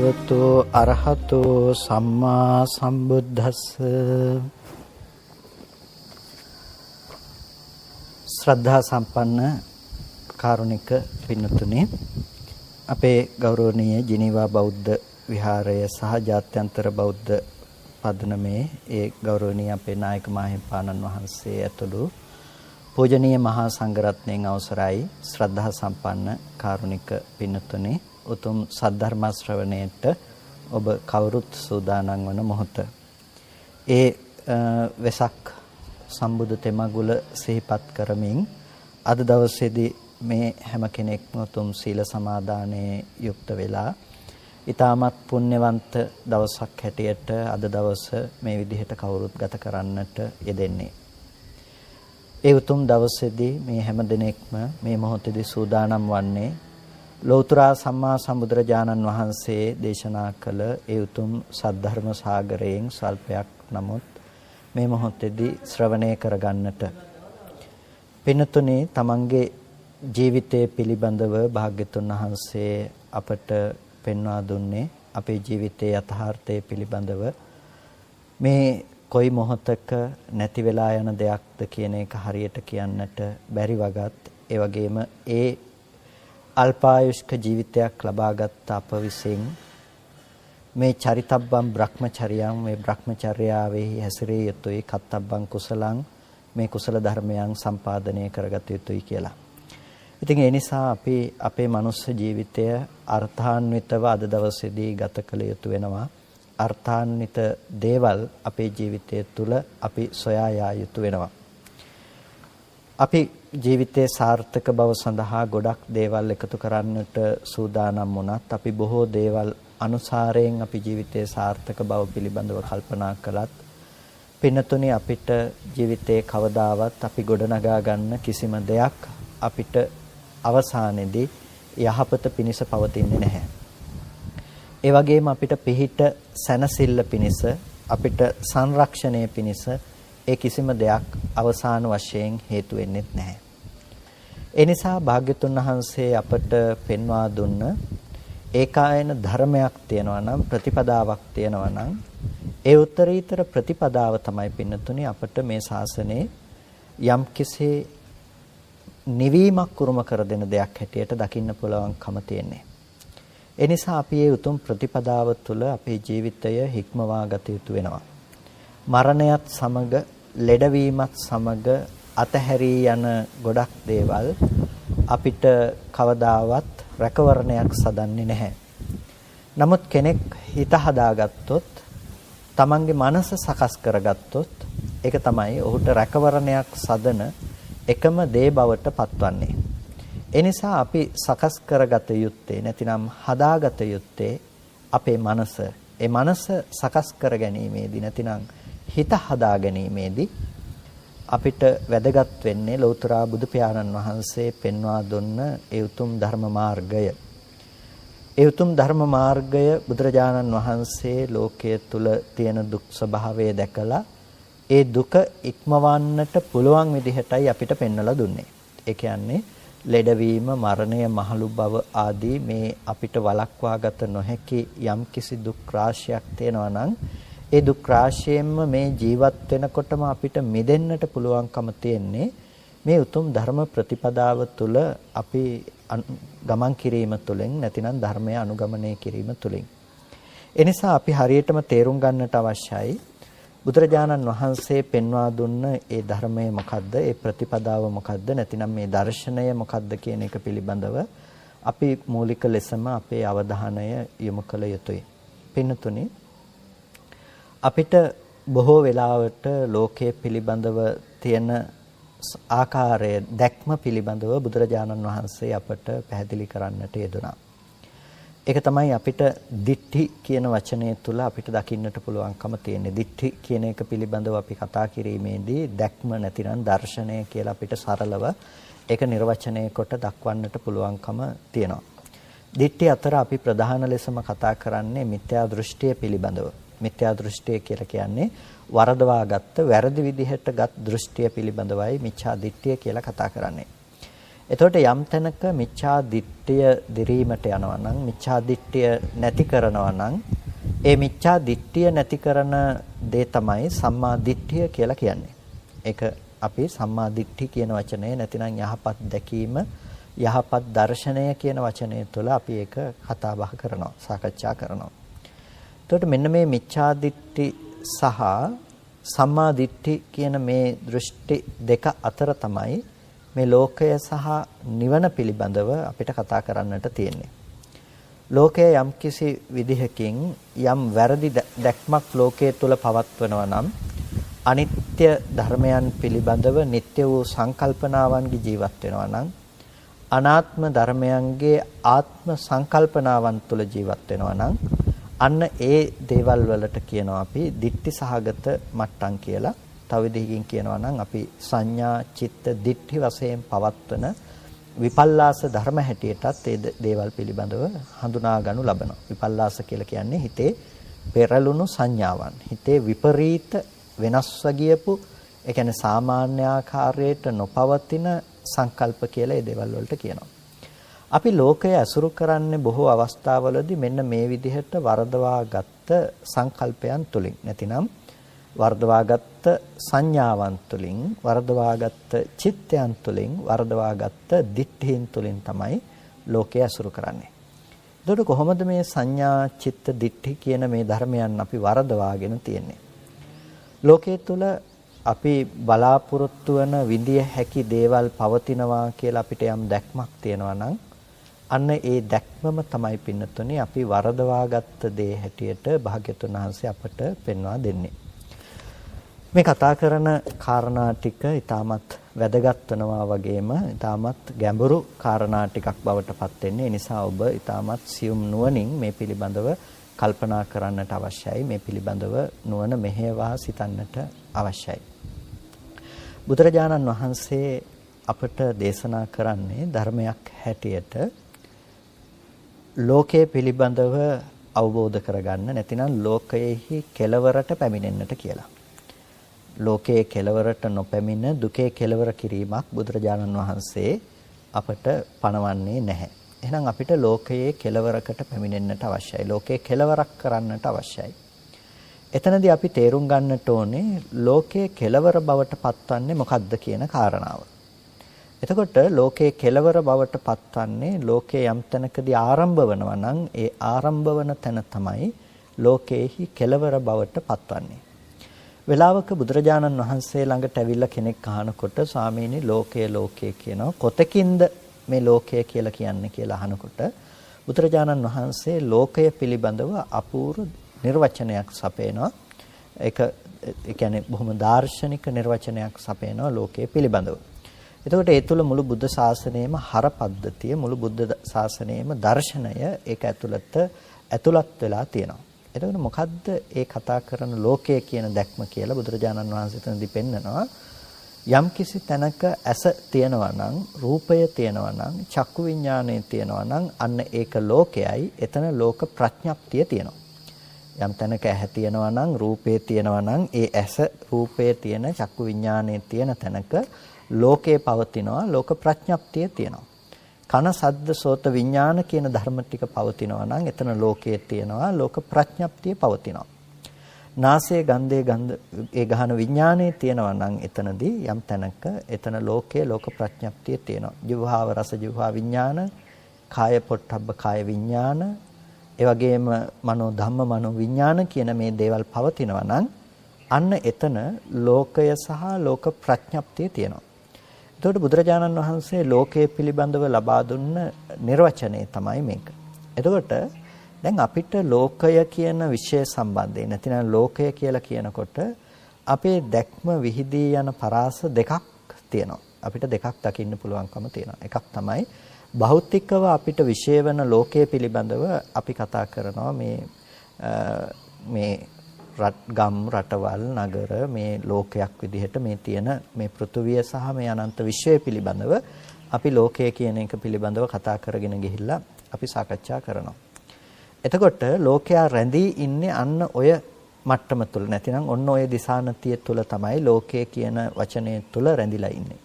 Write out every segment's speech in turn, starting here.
භගවතු අරහතෝ සම්මා සම්බුද්දස්ස. ශ්‍රද්ධා සම්පන්න කාරුණික පින්තුනි, අපේ ගෞරවනීය ජිනීවා බෞද්ධ විහාරය සහ ජාත්‍යන්තර බෞද්ධ පදනමේ ඒ ගෞරවනීය අපේ නායක මාහිමිපාණන් වහන්සේ ඇතුළු පූජනීය මහා සංඝරත්නයන් අවසරයි ශ්‍රද්ධා සම්පන්න කාරුණික පින්තුනි, උතුම් සද්ධර්ම ශ්‍රවණයට ඔබ කවුරුත් සූදානම් වන මොහොත. ඒ වෙසක් සම්බුදු තෙමගුල සිහිපත් කරමින් අද දවසේදී මේ හැම කෙනෙක්ම උතුම් සීල සමාදානයේ යුක්ත වෙලා ඊටමත් පුණ්‍යවන්ත දවසක් හැටියට අද දවස මේ විදිහට කවුරුත් ගත කරන්නට යෙදෙන්නේ. ඒ උතුම් දවසේදී මේ හැම දිනෙකම මේ මොහොතේදී සූදානම් වන්නේ ලෞතර සම්මා සම්බුදුරජාණන් වහන්සේ දේශනා කළ ඒ උතුම් සද්ධර්ම සාගරයෙන් සල්පයක් නමුත් මේ මොහොතේදී ශ්‍රවණය කරගන්නට. පින්තුනේ, තමන්ගේ ජීවිතය පිළිබඳව භාග්‍යතුන් වහන්සේ අපට පෙන්වා දුන්නේ අපේ ජීවිතයේ යථාර්ථය පිළිබඳව මේ කොයි මොහොතක නැති වෙලා යන දෙයක්ද කියන එක හරියට කියන්නට බැරි වගත්, ඒ වගේම ඒ අල්පායුෂ්ක ජීවිතයක් ලබාගත් අප විසින් මේ චරිතබ්බම් බ්‍රහ්මචර්යයන්, මේ බ්‍රහ්මචර්යාවෙහි හැසිරිය යුතුයි, කත්තබ්බම් කුසලං, මේ කුසල ධර්මයන් සම්පාදනය කරගත යුතුයි කියලා. ඉතින් ඒ නිසා අපි අපේ මනුස්ස ජීවිතය අර්ථාන්විතව අද දවසේදී ගත කළ යුතු වෙනවා. අර්ථාන්විත දේවල් අපේ ජීවිතය තුළ අපි සොයා යා යුතු වෙනවා. අපි ජීවිතයේ සාර්ථක බව සඳහා ගොඩක් දේවල් එකතු කරන්නට සූදානම් වුණත්, අපි බොහෝ දේවල් අනුසාරයෙන් අපි ජීවිතයේ සාර්ථක බව පිළිබඳව කල්පනා කළත්, පින්නතුනි, අපිට ජීවිතයේ කවදාවත් අපි ගොඩනගා ගන්න කිසිම දෙයක් අපිට අවසානයේදී යහපත පිණිස පවතින්නේ නැහැ. ඒ වගේම අපිට පිහිට සැනසෙල්ල පිණිස, අපිට සංරක්ෂණය පිණිස ඒ කිසිම දෙයක් අවසාන වශයෙන් හේතු වෙන්නේ නැහැ. ඒ නිසා භාග්‍යතුන් වහන්සේ අපට පෙන්වා දුන්න ඒකායන ධර්මයක් තියෙනවා නම්, ප්‍රතිපදාවක් තියෙනවා නම්, ඒ උත්තරීතර ප්‍රතිපදාව තමයි පින්නතුනි අපට මේ ශාසනයේ යම් කිසි නිවීමක් කුරුම කර දෙන දෙයක් හැටියට දකින්න පුළුවන්කම තියෙන්නේ. ඒ නිසා අපි මේ උතුම් ප්‍රතිපදාව තුළ අපේ ජීවිතය හික්මවා ගත යුතු වෙනවා. මරණයත් සමග, ලෙඩවීමත් සමග අතහැරී යන ගොඩක් දේවල් අපිට කවදාවත් රැකවරණයක් සදන්නේ නැහැ. නමුත් කෙනෙක් හිත හදාගත්තොත්, තමන්ගේ මනස සකස් කරගත්තොත්, ඒක තමයි ඔහුට රැකවරණයක් සදන එකම දේ බවට පත්වන්නේ. ඒ නිසා අපි සකස් කරගත යුත්තේ, නැතිනම් හදාගත යුත්තේ අපේ මනස. ඒ මනස සකස් කර ගැනීමේදී, නැතිනම් හිත හදා ගැනීමේදී අපිට වැදගත් වෙන්නේ ලෞතර බුදු පියාණන් වහන්සේ පෙන්වා දුන්න ඒ උතුම් ධර්ම මාර්ගය. ඒ උතුම් ධර්ම මාර්ගය බුදුරජාණන් වහන්සේ ලෝකයේ තුල තියෙන දුක් ස්වභාවය දැකලා ඒ දුක ඉක්මවන්නට පුළුවන් විදිහටයි අපිට පෙන්වලා දුන්නේ. ඒ කියන්නේ ලෙඩවීම, මරණය, මහලු බව ආදී මේ අපිට වළක්වා ගත නොහැකි යම් කිසි දුක් රාශියක් තියෙනවා නම්, ඒ දුක් රාශියෙන්ම මේ ජීවත් වෙනකොටම අපිට මිදෙන්නට පුළුවන්කම තියෙන්නේ මේ උතුම් ධර්ම ප්‍රතිපදාව තුළ අපි ගමන් කිරීම තුළින්, නැතිනම් ධර්මය අනුගමනය කිරීම තුළින්. ඒ නිසා අපි හරියටම තේරුම් ගන්නට අවශ්‍යයි බුදුරජාණන් වහන්සේ පෙන්වා දුන්න ඒ ධර්මය මොකද්ද, ඒ ප්‍රතිපදාව මොකද්ද, නැතිනම් මේ දර්ශනය මොකද්ද කියන එක පිළිබඳව අපි මූලික ලෙසම අපේ අවධානය යොමු කළ යුතුයි. පින්නතුනි, අපිට බොහෝ වෙලාවට ලෝකයේ පිළිබඳව තියෙන ආකාරය, දැක්ම පිළිබඳව බුදුරජාණන් වහන්සේ අපට පැහැදිලි කරන්නට යෙදුණා. ඒක තමයි අපිට දිට්ඨි කියන වචනය තුල අපිට දකින්නට පුළුවන්කම තියෙන්නේ. දිට්ඨි කියන එක පිළිබඳව අපි කතා කිරීමේදී දැක්ම, නැතිනම් දර්ශනය කියලා අපිට සරලව ඒක නිර්වචනය කොට දක්වන්නට පුළුවන්කම තියෙනවා. දිට්ඨි අතර අපි ප්‍රධාන ලෙසම කතා කරන්නේ මිත්‍යා දෘෂ්ටිය පිළිබඳව. මිත්‍යා දෘෂ්ටිය කියලා කියන්නේ වරදවාගත්ත, වැරදි විදිහට ගත් දෘෂ්ටිය පිළිබඳවයි මිච්ඡා දිට්ඨිය කියලා කතා කරන්නේ. එතකොට යම් තැනක මිච්ඡා දිට්ඨිය දිරීමට යනවා නම් මිච්ඡා දිට්ඨිය නැති කරනවා නම් ඒ මිච්ඡා දිට්ඨිය නැති කරන දේ තමයි සම්මා දිට්ඨිය කියලා කියන්නේ. ඒක අපි සම්මා දිට්ඨි කියන වචනේ නැතිනම් යහපත් දැකීම යහපත් දර්ශනය කියන වචනය තුළ අපි ඒක කතා බහ කරනවා සාකච්ඡා කරනවා. එතකොට මෙන්න මේ මිච්ඡා දිට්ඨි සහ සම්මා දිට්ඨි කියන මේ දෘෂ්ටි දෙක අතර තමයි මේ ලෝකය සහ නිවන පිළිබඳව අපිට කතා කරන්නට තියෙන්නේ. ලෝකයේ යම්කිසි විදිහකින් යම් වැරදි දැක්මක් ලෝකයේ තුල පවත්වනවා නම් අනිත්‍ය ධර්මයන් පිළිබඳව නিত্য වූ සංකල්පනාවන්ගේ ජීවත් වෙනවා නම් අනාත්ම ධර්මයන්ගේ ආත්ම සංකල්පනාවන් තුල ජීවත් වෙනවා නම් අන්න ඒ දේවල් වලට කියනවා අපි දිට්ඨි සහගත මට්ටම් කියලා. තව විදිහකින් කියනවා නම් අපි සංඥා චිත්ත දිට්ඨි වශයෙන් පවත්වන විපල්ලාස ධර්ම හැටියටත් ඒ දේවල් පිළිබඳව හඳුනා ගනු ලබනවා. විපල්ලාස කියලා කියන්නේ හිතේ පෙරළුණු සංඥාවන්. හිතේ විපරීත වෙනස්ව ගියපු ඒ කියන්නේ සාමාන්‍ය ආකාරයට නොපවතින සංකල්ප කියලා ඒ දේවල් වලට කියනවා. අපි ලෝකය අසුරු කරන්නේ බොහෝ අවස්ථාවලදී මෙන්න මේ විදිහට වර්ධවාගත් සංකල්පයන් තුලින්. නැතිනම් වර්ධවාගත් සංඥාවන් තුලින් වර්ධවාගත් චිත්තයන් තුලින් වර්ධවාගත් දිට්ඨීන් තුලින් තමයි ලෝකය අසුරු කරන්නේ. එතකොට කොහොමද මේ සංඥා චිත්ත දිට්ඨි කියන මේ ධර්මයන් අපි වර්ධවාගෙන තියෙන්නේ? ලෝකයේ තුල අපි බලාපොරොත්තු වන විදිය හැකි දේවල් පවතිනවා කියලා අපිට යම් දැක්මක් තියෙනවා නම් අන්න ඒ දැක්මම තමයි පින්නතුනේ අපි වරදවාගත්ත දේ හැටියට භාග්‍යතුන් වහන්සේ අපට පෙන්වා දෙන්නේ. මේ කතා කරන කාරණා ටික ඊටමත් වැදගත් වෙනවා වගේම ඊටමත් ගැඹුරු කාරණා ටිකක් බවට පත් වෙන්නේ. ඒ නිසා ඔබ ඊටමත් සියුම් නුවණින් මේ පිළිබඳව කල්පනා කරන්නට අවශ්‍යයි. මේ පිළිබඳව නුවණ මෙහෙවා සිතන්නට අවශ්‍යයි. බුදුරජාණන් වහන්සේ අපට දේශනා කරන්නේ ධර්මයක් හැටියට ලෝකයේ පිළිබඳව අවබෝධ කරගන්න නැතිනම් ලෝකයේහි කෙලවරට පැමිණෙන්නට කියලා. ලෝකයේ කෙලවරට නොපැමිණ දුකේ කෙලවර කිරීමක් බුදුරජාණන් වහන්සේ අපට පණවන්නේ නැහැ. එහෙනම් අපිට ලෝකයේ කෙලවරකට පැමිණෙන්නට අවශ්‍යයි. ලෝකයේ කෙලවරක් කරන්නට අවශ්‍යයි. එතනදී අපි තේරුම් ගන්නට ඕනේ ලෝකයේ කෙලවර බවට පත්වන්නේ මොකක්ද කියන කාරණාව. එතකොට ලෝකයේ කෙලවර බවට පත්වන්නේ ලෝකයේ යම් තැනකදී ආරම්භ වෙනවා නම් ඒ ආරම්භ වන තැන තමයි ලෝකයේහි කෙලවර බවට පත්වන්නේ. වෙලාවක බුදුරජාණන් වහන්සේ ළඟට ඇවිල්ලා කෙනෙක් අහනකොට ස්වාමීනි ලෝකයේ කියනවා කොතකින්ද මේ ලෝකය කියලා කියන්නේ කියලා අහනකොට බුදුරජාණන් වහන්සේ ලෝකය පිළිබඳව අපූර්ව නිර්වචනයක් සපයනවා. ඒක කියන්නේ බොහොම දාර්ශනික නිර්වචනයක් සපයනවා ලෝකය පිළිබඳව. එතකොට ඒ තුළ මුළු බුද්ධ ශාසනයේම හර පද්ධතිය මුළු බුද්ධ ශාසනයේම දර්ශනය ඒක ඇතුළත් වෙලා තියෙනවා. එතකොට මොකද්ද ඒ කතා කරන ලෝකය කියන දැක්ම කියලා බුදුරජාණන් වහන්සේ තනදී පෙන්නනවා. යම් කිසි තැනක ඇස තියෙනවා නම් රූපය තියෙනවා නම් චක්කු විඥානය තියෙනවා නම් අන්න ඒක ලෝකයයි. එතන ලෝක ප්‍රඥප්තිය තියෙනවා. යම් තැනක ඇහැ තියෙනවා නම් රූපේ තියෙනවා නම් ඒ ඇස රූපයේ තියෙන චක්කු විඥානයේ තියෙන තැනක ලෝකේ පවතිනවා. ලෝක ප්‍රඥප්තිය තියෙනවා. කන සද්ද සෝත විඥාන කියන ධර්ම ටික පවතිනවා නම් එතන ලෝකයේ තියෙනවා. ලෝක ප්‍රඥප්තිය පවතිනවා. නාසය ගන්ධයේ ඒ ගහන විඥානයේ තියෙනවා නම් එතනදී යම් තැනක එතන ලෝකයේ ලෝක ප්‍රඥප්තිය තියෙනවා. ජීවහාව රස ජීවහා විඥාන, කාය පොට්ටබ්බ කාය විඥාන, ඒ වගේම මනෝ ධම්ම මනෝ විඥාන කියන මේ දේවල් පවතිනවා නම් අන්න එතන ලෝකය සහ ලෝක ප්‍රඥප්තිය තියෙනවා. එතකොට බුදුරජාණන් වහන්සේ ලෝකයේ පිළිබඳව ලබා දුන්න නිර්වචනය තමයි මේක. එතකොට දැන් අපිට ලෝකය කියන විෂය සම්බන්ධයෙන් නැතිනම් ලෝකය කියලා කියනකොට අපේ දැක්ම විහිදී යන පරාස දෙකක් තියෙනවා. අපිට දෙකක් දකින්න පුළුවන්කම තියෙනවා. එකක් තමයි භෞතිකව අපිට විශේෂ වෙන ලෝකයේ පිළිබඳව අපි කතා කරනවා මේ ගම් රටවල් නගර මේ ලෝකයක් විදිහට මේ තියෙන මේ පෘථුවිය සහ මේ අනන්ත විශ්වය පිළිබඳව අපි ලෝකය කියන එක පිළිබඳව කතා කරගෙන ගිහිල්ලා අපි සාකච්ඡා කරනවා. එතකොට ලෝකයා රැඳී ඉන්නේ අන්න ඔය මට්ටම තුල නැතිනම් ඔන්න ඔය දිසානතිය තුල තමයි ලෝකය කියන වචනය තුල රැඳිලා ඉන්නේ.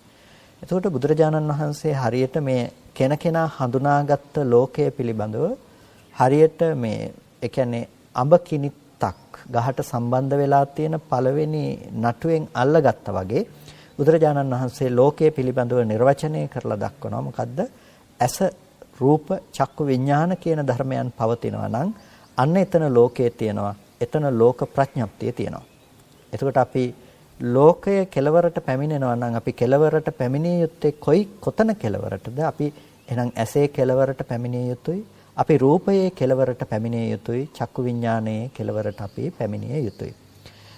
එතකොට බුදුරජාණන් වහන්සේ හරියට මේ කෙනකෙනා හඳුනාගත්ත ලෝකය පිළිබඳව හරියට මේ ඒ කියන්නේ අඹ කිනිත්තක් ගහට සම්බන්ධ වෙලා තියෙන පළවෙනි නටුවෙන් අල්ලගත්තා වගේ බුදුරජාණන් වහන්සේ ලෝකය පිළිබඳව නිර්වචනය කරලා දක්වනවා. මොකද්ද? ඇස, රූප, චක්කු විඥාන කියන ධර්මයන් පවතිනවා නම් අන්න එතන ලෝකයේ තියෙනවා. එතන ලෝක ප්‍රඥප්තිය තියෙනවා. එතකොට අපි ලෝකය කෙලවරට පැමිණෙනවා නම් අපි කෙලවරට පැමිණිය යුත්තේ කොතන කෙලවරටද? අපි එහෙනම් ඇසේ කෙලවරට පැමිණිය යුතුයි. අපි රූපයේ කෙලවරට පැමිණිය යුතුයි. චක්කු විඥානයේ කෙලවරට අපි පැමිණිය යුතුයි.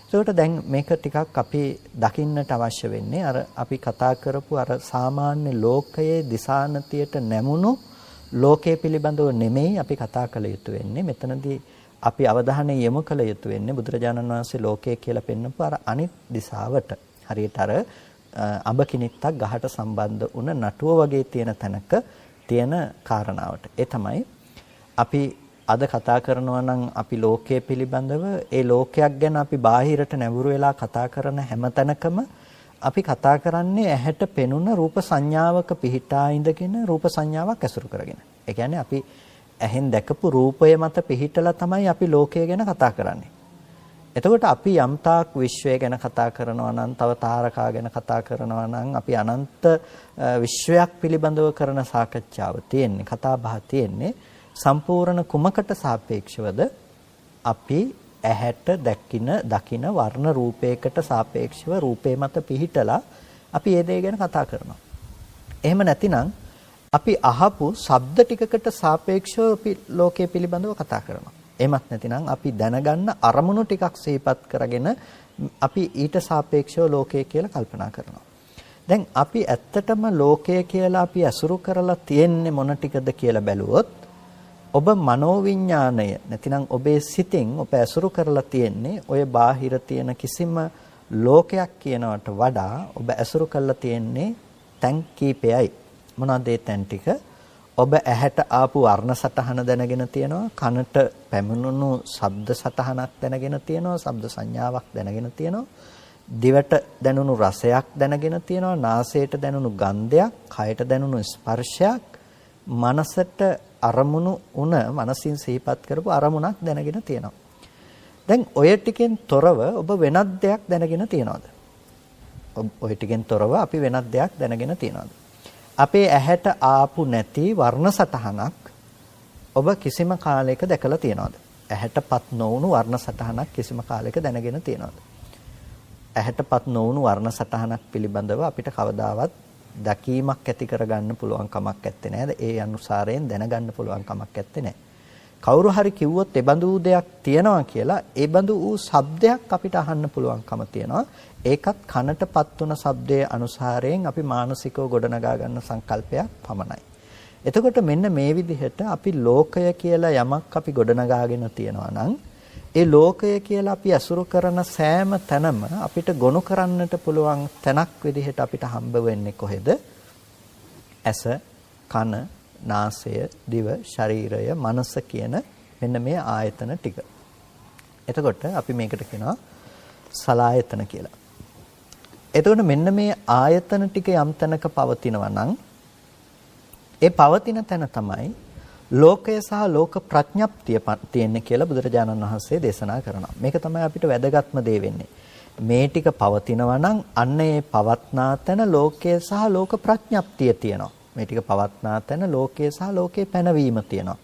ඒකට දැන් මේක ටිකක් අපි දකින්නට අවශ්‍ය වෙන්නේ අර අපි කතා කරපු අර සාමාන්‍ය ලෝකයේ දිසානතියට නැමුණු ලෝකයේ පිළිබඳව නෙමෙයි අපි කතා කළ යුතු වෙන්නේ. මෙතනදී අපි අවධානය යොමු කළ යුතු වෙන්නේ බුදුරජාණන් වහන්සේ ලෝකය කියලා පෙන්වපු අර අනිත් දිශාවට. හරියට අර අඹ කිනිත්තක් ගහට සම්බන්ධ වුණ නටුව වගේ තියෙන තැනක තියෙන කාරණාවට. ඒ තමයි අපි අද කතා කරනවා නම් අපි ලෝකයේ පිළිබඳව ඒ ලෝකයක් ගැන අපි බාහිරට නැඹුරු වෙලා කතා කරන හැම තැනකම අපි කතා කරන්නේ ඇහැට පෙනුන රූප සංඥාවක පිහිටා ඉඳගෙන රූප සංඥාවක් ඇසුරු කරගෙන. ඒ කියන්නේ අපි ඇහෙන් දැකපු රූපය මත පිහිටලා තමයි අපි ලෝකය ගැන කතා කරන්නේ. එතකොට අපි යම්තාක් විශ්වය ගැන කතා කරනවා නම්, තව තාරකා ගැන කතා කරනවා නම්, අපි අනන්ත විශ්වයක් පිළිබඳව කරන සාකච්ඡාව තියෙන්නේ, කතා බහ තියෙන්නේ සම්පූර්ණ කුමකට සාපේක්ෂවද? අපි ඇහැට දකින වර්ණ රූපයකට සාපේක්ෂව රූපේ මත පිහිටලා අපි ඒ දේ ගැන කතා කරනවා. එහෙම නැතිනම් අපි අහපු ශබ්ද ටිකකට සාපේක්ෂව අපි ලෝකයේ පිළිබඳව කතා කරනවා. එහෙමත් නැතිනම් අපි දැනගන්න අරමුණු ටිකක් සිහිපත් කරගෙන අපි ඊට සාපේක්ෂව ලෝකය කියලා කල්පනා කරනවා. දැන් අපි ඇත්තටම ලෝකය කියලා අපි අසුරු කරලා තියෙන්නේ මොන ටිකද කියලා බැලුවොත් ඔබ මනෝවිඤ්ඤාණය නැතිනම් ඔබේ සිතින් ඔබ ඇසුරු කරලා තියෙන්නේ ඔය බාහිර තියෙන කිසිම ලෝකයක් කියනවට වඩා ඔබ ඇසුරු කරලා තියෙන්නේ තැන් කීපයයි. මොනවාද ඒ තැන් ටික? ඔබ ඇහැට ආපු වර්ණ සටහන දැනගෙන තියෙනවා, කනට පැමුණුණු ශබ්ද සටහනක් දැනගෙන තියෙනවා, ශබ්ද සංඥාවක් දැනගෙන තියෙනවා, දිවට දැනුණු රසයක් දැනගෙන තියෙනවා, නාසයට දැනුණු ගන්ධයක්, කයට දැනුණු ස්පර්ශයක්, මනසට අරමුණු වුණ මනසින් සිහිපත් කරපු අරමුණක් දැනගෙන තියෙනවා. දැන් ඔය ටිකෙන් තොරව ඔබ වෙනත් දෙයක් දැනගෙන තියනවද? ඔය ටිකෙන් තොරව අපි වෙනත් දෙයක් දැනගෙන තියනවද? අපේ ඇහැට ආපු නැති වර්ණ සටහනක් ඔබ කිසිම කාලයක දැකලා තියනවද? ඇහැටපත් නොවුණු වර්ණ සටහනක් කිසිම කාලයක දැනගෙන තියනවද? ඇහැටපත් නොවුණු වර්ණ සටහනක් පිළිබඳව අපිට කවදාවත් දැකීමක් ඇති කරගන්න පුළුවන් කමක් නැත්තේ නේද? ඒ අනුසාරයෙන් දැනගන්න පුළුවන් කමක් නැත්තේ නෑ. කවුරු හරි කිව්වොත් ඒ බඳු දෙයක් තියනවා කියලා ඒ බඳු වූ ශබ්දයක් අපිට අහන්න පුළුවන්කම තියෙනවා. ඒකත් කනටපත් වුණ ශබ්දයේ අනුසාරයෙන් අපි මානසිකව ගොඩනගා ගන්න සංකල්පයක් පමණයි. එතකොට මෙන්න මේ විදිහට අපි ලෝකය කියලා යමක් අපි ගොඩනගාගෙන තියනවා නම් ඒ ලෝකය කියලා අපි අසුරු කරන සෑම තැනම අපිට ගොනු කරන්නට පුළුවන් තැනක් විදිහට අපිට හම්බ වෙන්නේ කොහෙද? ඇස, කන, නාසය, දිව, ශරීරය, මනස කියන මෙන්න මේ ආයතන ටික. එතකොට අපි මේකට කියනවා සලායතන කියලා. එතකොට මෙන්න මේ ආයතන ටික යම් තැනක පවතිනවා නම් ඒ පවතින තැන තමයි ලෝකය සහ ලෝක ප්‍රඥප්තිය තියෙන්නේ කියලා බුදුරජාණන් වහන්සේ දේශනා කරනවා. මේක තමයි අපිට වැදගත්ම දේ වෙන්නේ. මේ ටික පවතිනවා නම් අන්න ඒ පවත්නා තැන ලෝකය සහ ලෝක ප්‍රඥප්තිය තියෙනවා. මේ ටික පවත්නා තැන ලෝකය සහ ලෝකේ පැනවීම තියෙනවා.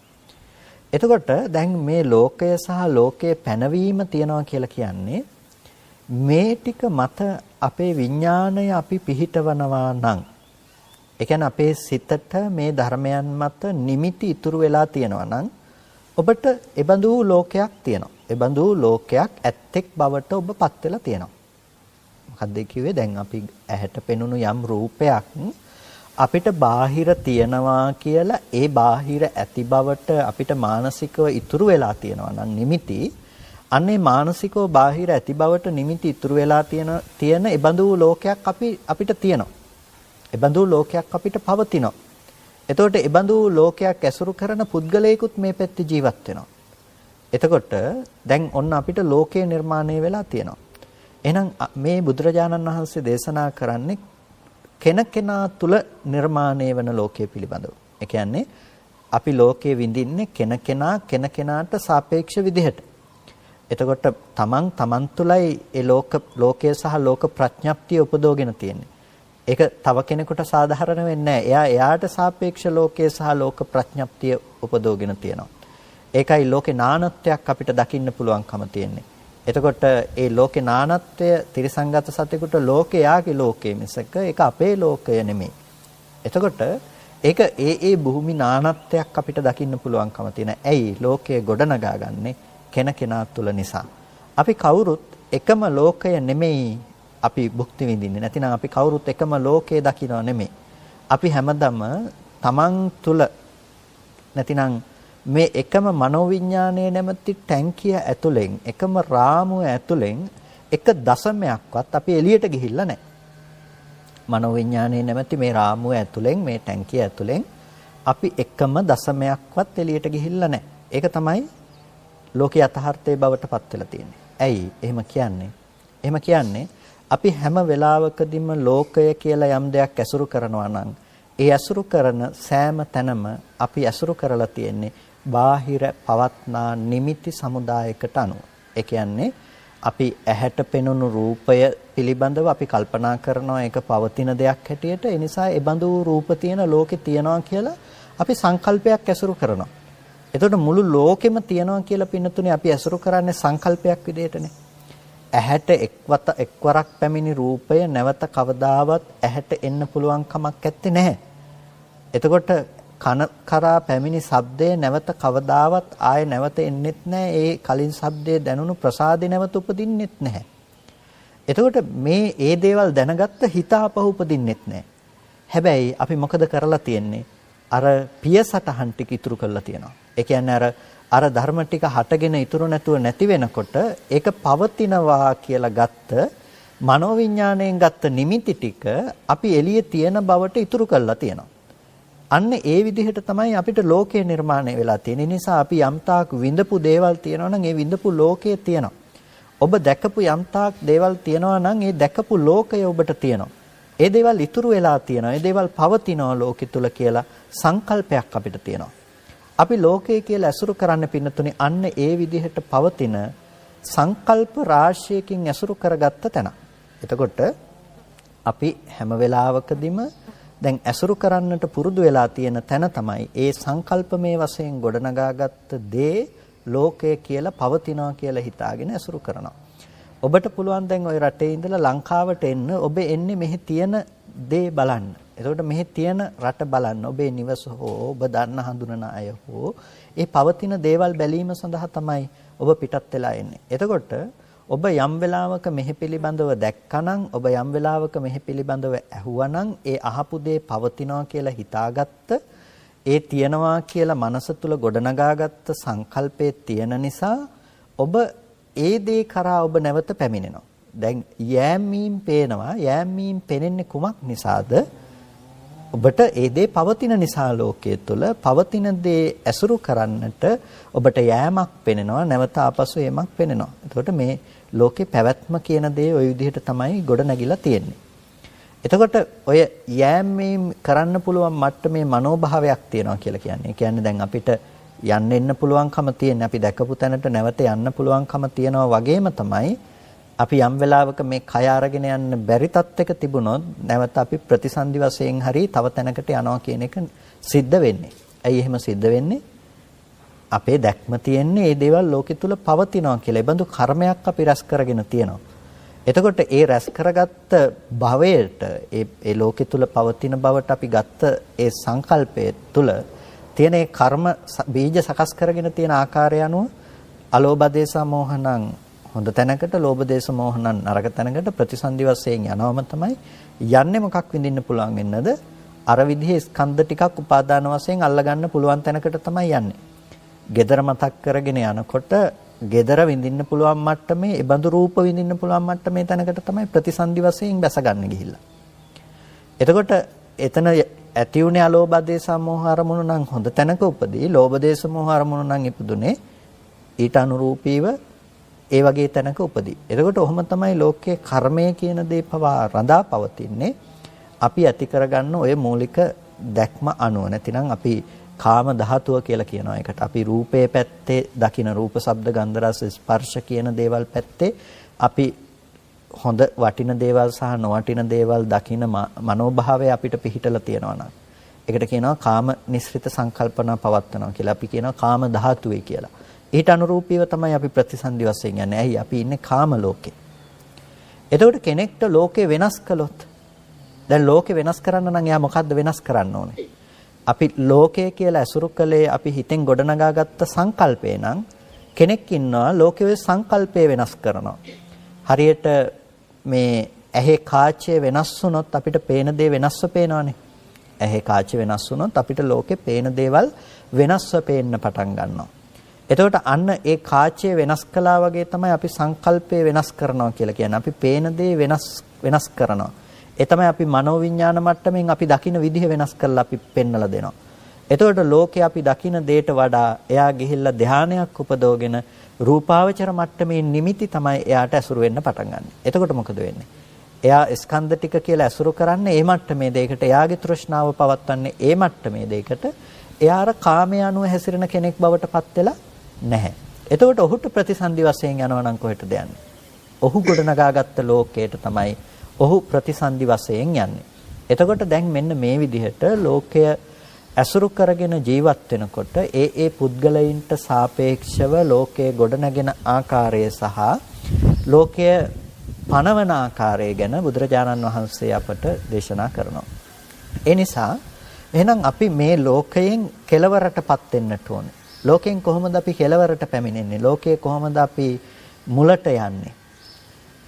එතකොට දැන් මේ ලෝකය සහ ලෝකේ පැනවීම තියෙනවා කියලා කියන්නේ මේ ටික මත අපේ විඥාණය අපි පිහිටවනවා නම් ඒ කියන්නේ අපේ සිතට මේ ධර්මයන් මත නිමිති ඉතුරු වෙලා තියෙනවා නම් ඔබට එබඳු ලෝකයක් තියෙනවා. එබඳු ලෝකයක් ඇත්තෙක් බවට ඔබපත් වෙලා තියෙනවා. මොකක්ද කිව්වේ? දැන් අපි ඇහැට පෙනුණු යම් රූපයක් අපිට බාහිර තියනවා කියලා ඒ බාහිර ඇති බවට අපිට මානසිකව ඉතුරු වෙලා තියෙනවා නම් නිමිති අන්නේ මානසිකව බාහිර ඇති බවට නිමිති ඉතුරු වෙලා තියෙන එබඳු ලෝකයක් අපිට තියෙනවා. එබඳු ලෝකයක් අපිට පවතිනවා. එතකොට එබඳු ලෝකයක් ඇසුරු කරන පුද්ගලයෙකුත් මේ පැත්තේ ජීවත් වෙනවා. එතකොට දැන් ඔන්න අපිට ලෝකය නිර්මාණය වෙලා තියෙනවා. එහෙනම් මේ බුදුරජාණන් වහන්සේ දේශනා කරන්නේ කෙනකෙනා තුල නිර්මාණය වන ලෝකයේ පිළිබඳව. ඒ කියන්නේ අපි ලෝකයේ විඳින්නේ කෙනකෙනාට සාපේක්ෂ විදිහට. එතකොට තමන් තුලයි ඒ ලෝකයේ සහ ලෝක ප්‍රඥප්තිය උපදෝගෙන තියෙන්නේ. ඒක තව කෙනෙකුට සාධාරණ වෙන්නේ නැහැ. එයාට සාපේක්ෂ ලෝකයේ සහ ලෝක ප්‍රඥප්තිය උපදෝගෙන තියෙනවා. ඒකයි ලෝකේ නානත්වයක් අපිට දකින්න පුළුවන්කම තියෙන්නේ. එතකොට ඒ ලෝකේ නානත්වය තිරසංගත සතෙකුට ලෝකයාගේ ලෝකයේ මිසක ඒක අපේ ලෝකය නෙමෙයි. එතකොට ඒක ඒ භූමි නානත්වයක් අපිට දකින්න පුළුවන්කම තියෙන. ඇයි ලෝකයේ ගොඩනගා ගන්නේ කෙනකෙනා තුල නිසා. අපි කවුරුත් එකම ලෝකය නෙමෙයි අපි භුක්ති විඳින්නේ. නැතිනම් අපි කවුරුත් එකම ලෝකයේ දකින්නව නෙමෙයි. අපි හැමදම තමන් තුල නැතිනම් මේ එකම මනෝවිඤ්ඤාණය නැමැති ටැංකිය ඇතුලෙන් එකම රාමුව ඇතුලෙන් එක දශමයක්වත් අපි එළියට ගිහිල්ලා නැහැ. මනෝවිඤ්ඤාණය නැමැති මේ රාමුව ඇතුලෙන් මේ ටැංකිය ඇතුලෙන් අපි එකම දශමයක්වත් එළියට ගිහිල්ලා නැහැ. ඒක තමයි ලෝකයේ යථාර්ථයේ බවට පත් වෙලා තියෙන්නේ. ඇයි එහෙම කියන්නේ? එහෙම කියන්නේ අපි හැම වෙලාවකදීම ලෝකය කියලා යම් දෙයක් ඇසුරු කරනවා නම් ඒ ඇසුරු කරන සෑම තැනම අපි ඇසුරු කරලා තියෙන්නේ බාහිර පවත්නා නිමිති සමුදායකට අනුව. ඒ කියන්නේ අපි ඇහැට පෙනුණු රූපය පිළිබඳව අපි කල්පනා කරනවා ඒක පවතින දෙයක් හැටියට. ඒ නිසා ඒ බඳු රූප තියෙන ලෝකේ තියනවා කියලා අපි සංකල්පයක් ඇසුරු කරනවා. එතකොට මුළු ලෝකෙම තියනවා කියලා පින්නතුනේ අපි ඇසුරු කරන්නේ සංකල්පයක් විදිහටනේ. ඇහැට එක්වරක් පැමිණි රූපය නැවත කවදාවත් ඇහැට එන්න පුළුවන් කමක් නැත්තේ නැහැ. එතකොට කන කරා පැමිණි ශබ්දය නැවත කවදාවත් ආයේ නැවත එන්නෙත් නැහැ. ඒ කලින් ශබ්දයේ දැනුණු ප්‍රසාදේ නැවත උපදින්නෙත් නැහැ. එතකොට මේ දේවල් දැනගත්ත හිත ආපහු උපදින්නෙත් නැහැ. හැබැයි අපි මොකද කරලා තියෙන්නේ? අර පිය සටහන් ටික ඉතුරු කරලා තියෙනවා. ඒ කියන්නේ අර ධර්ම ටික හටගෙන ඉතුරු නැතුව නැති වෙනකොට ඒක පවතිනවා කියලා ගත්ත මනෝවිඤ්ඤාණයෙන් ගත්ත නිමිති ටික අපි එළියේ තියෙන බවට ඉතුරු කරලා තියෙනවා. අන්න ඒ විදිහට තමයි අපිට ලෝකය නිර්මාණය වෙලා තියෙන්නේ. නිසා අපි යම්තාක් විඳපු දේවල් තියෙනවා නම් ඒ විඳපු ලෝකය තියෙනවා. ඔබ දැකපු යම්තාක් දේවල් තියෙනවා නම් ඒ දැකපු ලෝකය ඔබට තියෙනවා. ඒ දේවල් ඉතුරු වෙලා තියෙනවා. ඒ දේවල් පවතිනවා ලෝකෙ තුල කියලා සංකල්පයක් අපිට තියෙනවා. අපි ලෝකය කියලා ඇසුරු කරන්න පින්නතුනේ අන්න ඒ විදිහට පවතින සංකල්ප රාශියකින් ඇසුරු කරගත්ත තැන. එතකොට අපි හැම වෙලාවකදීම දැන් ඇසුරු කරන්නට පුරුදු වෙලා තියෙන තැන තමයි ඒ සංකල්පමේ වශයෙන් ගොඩනගාගත්ත දේ ලෝකය කියලා පවතිනවා කියලා හිතාගෙන ඇසුරු කරනවා. ඔබට පුළුවන් දැන් ওই රටේ ඉඳලා ලංකාවට එන්න ඔබ එන්නේ මෙහි තියෙන දේ බලන්න. එතකොට මෙහි තියෙන රට බලන්න ඔබේ නිවස හෝ ඔබ දන්න හඳුනන අය හෝ ඒ පවතින දේවල් බැලීම සඳහා තමයි ඔබ පිටත් වෙලා එන්නේ. එතකොට ඔබ යම් වෙලාවක මෙහි පිළිබඳව දැක්කනම් ඔබ යම් වෙලාවක මෙහි පිළිබඳව ඇහුවනම් ඒ අහපු දේ පවතිනවා කියලා හිතාගත්ත ඒ තියනවා කියලා මනස තුල ගොඩනගාගත්ත සංකල්පයේ තියෙන නිසා ඔබ ඒ දේ කරා ඔබ නැවත පැමිණෙනවා. දැන් යෑමීම් පේනවා. යෑමීම් පෙනෙන්නේ කුමක් නිසාද? ඔබට ඒ දේ පවතින නිසා ලෝකයේ තුල පවතින දේ ඇසුරු කරන්නට ඔබට යෑමක් පෙනෙනවා. නැවත ආපසු යෑමක් පෙනෙනවා. එතකොට මේ ලෝකේ පැවැත්ම කියන දේ ওই විදිහට තමයි ගොඩ නැගිලා තියෙන්නේ. එතකොට ඔය යෑමීම් කරන්න පුළුවන් මට්ටමේ මනෝභාවයක් තියෙනවා කියලා කියන්නේ. ඒ කියන්නේ දැන් අපිට යන්න එන්න පුළුවන්කම තියෙන අපි දැකපු තැනට නැවත යන්න පුළුවන්කම තියනවා වගේම තමයි අපි යම් වෙලාවක මේ කය අරගෙන යන්න බැරි තත්යක තිබුණොත් නැවත අපි ප්‍රතිසන්දි වශයෙන් හරි තව තැනකට යනවා කියන එක සිද්ධ වෙන්නේ. ඇයි එහෙම සිද්ධ වෙන්නේ? අපේ දැක්ම තියෙන්නේ මේ දේවල් ලෝකෙ තුල පවතිනවා කියලා. ඒ බඳු කර්මයක් අපි රැස් කරගෙන තියෙනවා. එතකොට ඒ රැස් කරගත්ත භවයට ඒ ලෝකෙ තුල පවතින බවට අපි ගත්ත ඒ සංකල්පය තුල තියෙන ඒ කර්ම බීජ සකස් කරගෙන තියෙන ආකාරය අනුව අලෝභ දේශ මොහනං හොඳ තැනකට ලෝභ දේශ මොහනං නරක තැනකට ප්‍රතිසන්දි වශයෙන් යනවම තමයි යන්නේ. මොකක් විඳින්න පුළුවන් වෙන්නද? අර විදිහේ ස්කන්ධ ටිකක් උපාදාන වශයෙන් අල්ලගන්න පුළුවන් තැනකට තමයි යන්නේ. gedara මතක් කරගෙන යනකොට gedara විඳින්න පුළුවන් මට්ටමේ ඒ බඳු රූප විඳින්න පුළුවන් මට්ටමේ තැනකට තමයි ප්‍රතිසන්දි වශයෙන් බැස ගන්න ගිහිල්ලා. එතකොට එතන ඇති උනේ අලෝභ දේශ මොහ අරමුණු නම් හොඳ තැනක උපදී. ලෝභ දේශ මොහ අරමුණු නම් ඉපදුනේ ඊට අනුරූපීව ඒ වගේ තැනක උපදී. එතකොට ඔහොම තමයි ලෝකයේ කර්මය කියන දේ පවා රඳා පවතින්නේ. අපි ඇති කරගන්න ඔය මූලික දැක්ම අනුව. නැතිනම් අපි කාම ධාතුව කියලා කියනවා එකට. අපි රූපේ පැත්තේ දකින රූප, ශබ්ද, ගන්ධ, රස, ස්පර්ශ කියන දේවල් පැත්තේ අපි හොඳ වටින දේවල් සහ නොවටින දේවල් දකින මනෝභාවය අපිට පිහිටලා තියෙනවා නම් ඒකට කියනවා කාම නිස්ෘත සංකල්පනා පවත්වනවා කියලා. අපි කියනවා කාම ධාතුවේ කියලා. ඊට අනුරූපීව තමයි අපි ප්‍රතිසන්දි වශයෙන් යන්නේ. ඇයි? අපි ඉන්නේ කාම ලෝකේ. එතකොට කෙනෙක්ට ලෝකේ වෙනස් කළොත් දැන් ලෝකේ වෙනස් කරන්න නම් එයා මොකද්ද වෙනස් කරන්න ඕනේ? අපි ලෝකය කියලා ඇසුරු කළේ අපි හිතෙන් ගොඩනගාගත්ත සංකල්පේ නම් කෙනෙක් ඉන්නවා ලෝකයේ සංකල්පය වෙනස් කරනවා. හරියට මේ ඇහි කාචය වෙනස් වුණොත් අපිට පේන දේ වෙනස්ව පේනවනේ. ඇහි කාචය වෙනස් වුණොත් අපිට ලෝකේ පේන දේවල් වෙනස්ව පේන්න පටන් ගන්නවා. එතකොට අන්න ඒ කාචය වෙනස් කළා වගේ තමයි අපි සංකල්පය වෙනස් කරනවා කියලා කියන්නේ. අපි පේන දේ වෙනස් කරනවා. ඒ තමයි අපි මනෝවිඤ්ඤාණ මට්ටමින් අපි දකින විදිහ වෙනස් කරලා අපි පෙන්වලා දෙනවා. එතකොට ලෝකේ අපි දකින දේට වඩා එයා ගිහිල්ලා ධානයක් උපදවගෙන රූපාවචර මට්ටමේ නිමිති තමයි එයාට ඇසුරු වෙන්න පටන් ගන්න. එතකොට මොකද වෙන්නේ? එයා ස්කන්ධ ටික කියලා ඇසුරු කරන්නේ ඒ මට්ටමේ දෙයකට. එයාගේ තෘෂ්ණාව පවත්වන්නේ ඒ මට්ටමේ දෙයකට. එයා අර කාමයේ අනුව හැසිරෙන කෙනෙක් බවට පත් වෙලා නැහැ. එතකොට ඔහුට ප්‍රතිසන්දි වශයෙන් යනවා නම් කොහෙටද යන්නේ? ඔහු ගොඩනගාගත්ත ලෝකයට තමයි ඔහු ප්‍රතිසන්දි වශයෙන් යන්නේ. එතකොට දැන් මෙන්න මේ විදිහට ලෝකය ඇසුරු කරගෙන ජීවත් වෙනකොට ඒ පුද්ගලයින්ට සාපේක්ෂව ලෝකයේ ගොඩනගෙන ආකාරය සහ ලෝකය පනවන ආකාරය ගැන බුදුරජාණන් වහන්සේ අපට දේශනා කරනවා. ඒ නිසා එහෙනම් අපි මේ ලෝකයෙන් කෙලවරටපත් වෙන්නට ඕනේ. ලෝකයෙන් කොහොමද අපි කෙලවරට පැමිණෙන්නේ? ලෝකයේ කොහොමද අපි මුලට යන්නේ?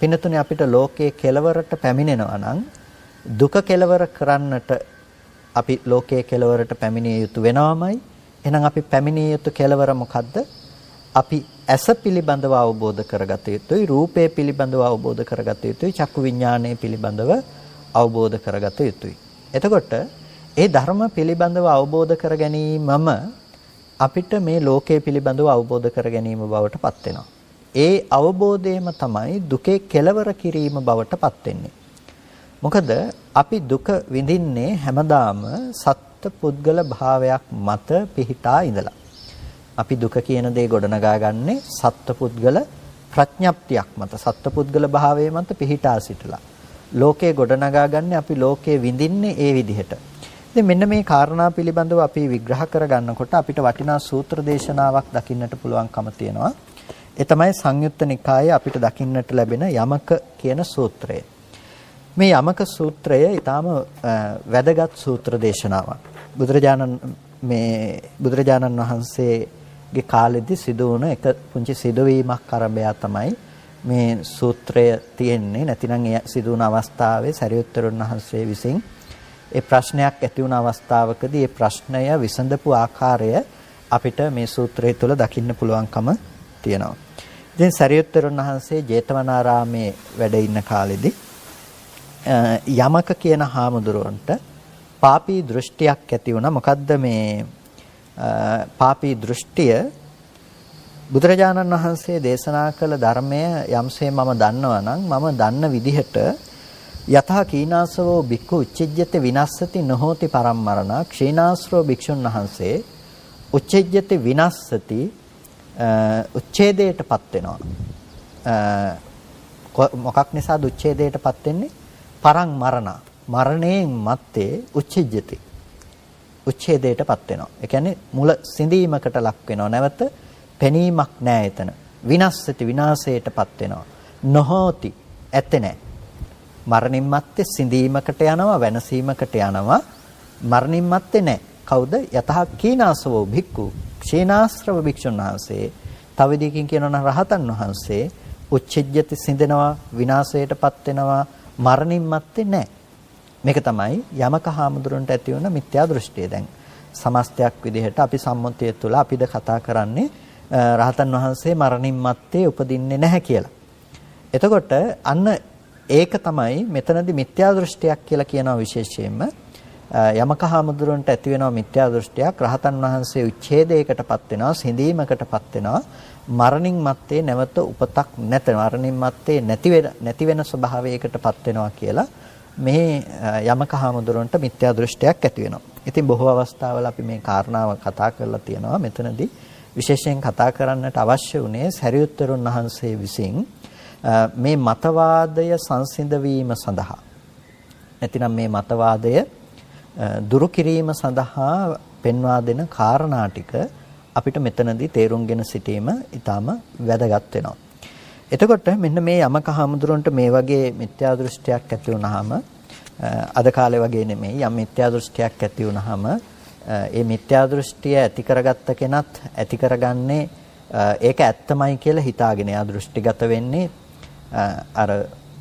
පින්නතුනේ අපිට ලෝකයේ කෙලවරට පැමිණෙනවා නම් දුක කෙලවර කරන්නට අපි ලෝකයේ කෙලවරට පැමිණිය යුතු වෙනවමයි. එහෙනම් අපි පැමිණිය යුතු කෙලවර මොකද්ද? අපි ඇස පිළිබඳව අවබෝධ කරගත යුතුයි, රූපය පිළිබඳව අවබෝධ කරගත යුතුයි, චක්කු විඥානය පිළිබඳව අවබෝධ කරගත යුතුයි. එතකොට ඒ ධර්ම පිළිබඳව අවබෝධ කර ගැනීමම අපිට මේ ලෝකයේ පිළිබඳව අවබෝධ කර ගැනීම බවට පත් වෙනවා. ඒ අවබෝධයම තමයි දුකේ කෙලවර කිරීම බවට පත් වෙන්නේ. මොකද අපි දුක විඳින්නේ හැමදාම සත්ත්ව පුද්ගල භාවයක් මත පිහිටා ඉඳලා. අපි දුක කියන දේ ගොඩනගා ගන්නේ සත්ත්ව පුද්ගල ප්‍රඥප්තියක් මත, සත්ත්ව පුද්ගල භාවයේ මත පිහිටා සිටලා. ලෝකේ ගොඩනගා ගන්නේ අපි ලෝකේ විඳින්නේ ඒ විදිහට. ඉතින් මෙන්න මේ කාරණා පිළිබඳව අපි විග්‍රහ කර ගන්නකොට අපිට වටිනා සූත්‍ර දේශනාවක් දකින්නට පුළුවන්කම තියෙනවා. ඒ තමයි සංයුත්ත නිකායේ අපිට දකින්නට ලැබෙන යමක කියන සූත්‍රය. මේ යමක සූත්‍රය ඊටාම වැදගත් සූත්‍ර දේශනාවක්. බුදුරජාණන් වහන්සේගේ කාලෙදී සිදු වුණ එක පුංචි සිදුවීමක් අරඹයා තමයි මේ සූත්‍රය තියෙන්නේ. නැතිනම් ඒ සිදු වුණ අවස්ථාවේ සරියුත්තරුන් වහන්සේ විසින් ඒ ප්‍රශ්නයක් ඇති වුණ අවස්ථාවකදී ඒ ප්‍රශ්නය විසඳපු ආකාරය අපිට මේ සූත්‍රය තුළ දකින්න පුළුවන්කම තියෙනවා. ඉතින් සරියුත්තරුන් වහන්සේ ජේතවනාරාමේ වැඩ ඉන්න කාලෙදී යමක කියන හාමුදුරුවන්ට පාපී දෘෂ්ටියක් ඇති වුණා. මොකද්ද මේ පාපී දෘෂ්ටිය? බුදුරජාණන් වහන්සේ දේශනා කළ ධර්මය යම්සේ මම දන්නවා නම් මම දන්න විදිහට යතහ කීනාසවෝ බික්ඛු උච්චජ්ජති විනස්සති නොහෝති පරම්මරණ ක්ෂීනාස්රෝ භික්ෂුන් වහන්සේ උච්චජ්ජති විනස්සති උච්ඡේදයටපත් වෙනවා. මොකක් නිසාද උච්ඡේදයටපත් වෙන්නේ? පරං මරණ, මරණයෙන් මත්තේ උච්ඡේජ්ජති, උච්ඡේදයටපත් වෙනවා. ඒ කියන්නේ මුල සිඳීමකට ලක් වෙනවා. නැවත පෙනීමක් නැහැ එතන. විනස්සති, විනාශයටපත් වෙනවා. නොහෝති, ඇත්තේ නැහැ. මරණින් මත්තේ සිඳීමකට යනවා, වෙනසීමකට යනවා. මරණින් මත්තේ නැහැ. කවුද? යතහ කීනාසවෝ භික්ඛු, ක්ෂීනාශ්‍රව භික්ෂුන් වහන්සේ. තව විදිහකින් කියනවා නම් රහතන් වහන්සේ උච්ඡේජ්ජති, සිඳෙනවා, විනාශයටපත් වෙනවා, මරණින් මත්තේ නැහැ. මේක තමයි යමක හාමුදුරන්ට ඇති වුණ මිත්‍යා දෘෂ්ටිය. දැන් සමස්තයක් විදිහට අපි සම්මුතිය තුළ අපිද කතා කරන්නේ රහතන් වහන්සේ මරණින් මත්තේ උපදින්නේ නැහැ කියලා. එතකොට අන්න ඒක තමයි මෙතනදී මිත්‍යා දෘෂ්ටියක් කියලා කියනවා. විශේෂයෙන්ම යමක හාමුදුරන්ට ඇති වෙනවා මිත්‍යා දෘෂ්ටියක්. රහතන් වහන්සේ උච්ඡේදයකටපත් වෙනවා, සිඳීමකටපත් වෙනවා, මරණින් මත්තේ නැවත උපතක් නැත, මරණින් මත්තේ නැති වෙන ස්වභාවයකටපත් වෙනවා කියලා මේ යමක හාමුදුරන්ට මිත්‍යා දෘෂ්ටියක් ඇති වෙනවා. ඉතින් බොහෝ අවස්ථාවල අපි මේ කාරණාව කතා කරලා තියෙනවා. මෙතනදී විශේෂයෙන් කතා කරන්නට අවශ්‍ය වුණේ සරියුත්තරුන් වහන්සේ විසින් මේ මතවාදය සංසිඳ වීම සඳහා නැතිනම් මේ මතවාදය දුරු කිරීම සඳහා පෙන්වා දෙන කාරණා ටික අපිට මෙතනදී තේරුම්ගෙන සිටීම ඊටාම වැදගත් වෙනවා. එතකොට මෙන්න මේ යමක හාමුදුරන්ට මේ වගේ මිත්‍යා දෘෂ්ටියක් ඇති වුනහම අද කාලේ වගේ නෙමෙයි යම් මිත්‍යා දෘෂ්ටියක් ඇති වුනහම ඒ මිත්‍යා දෘෂ්ටිය ඇති කරගත්ත කෙනත් ඇති කරගන්නේ ඒක ඇත්තමයි කියලා හිතාගෙන යා දෘෂ්ටිගත වෙන්නේ අර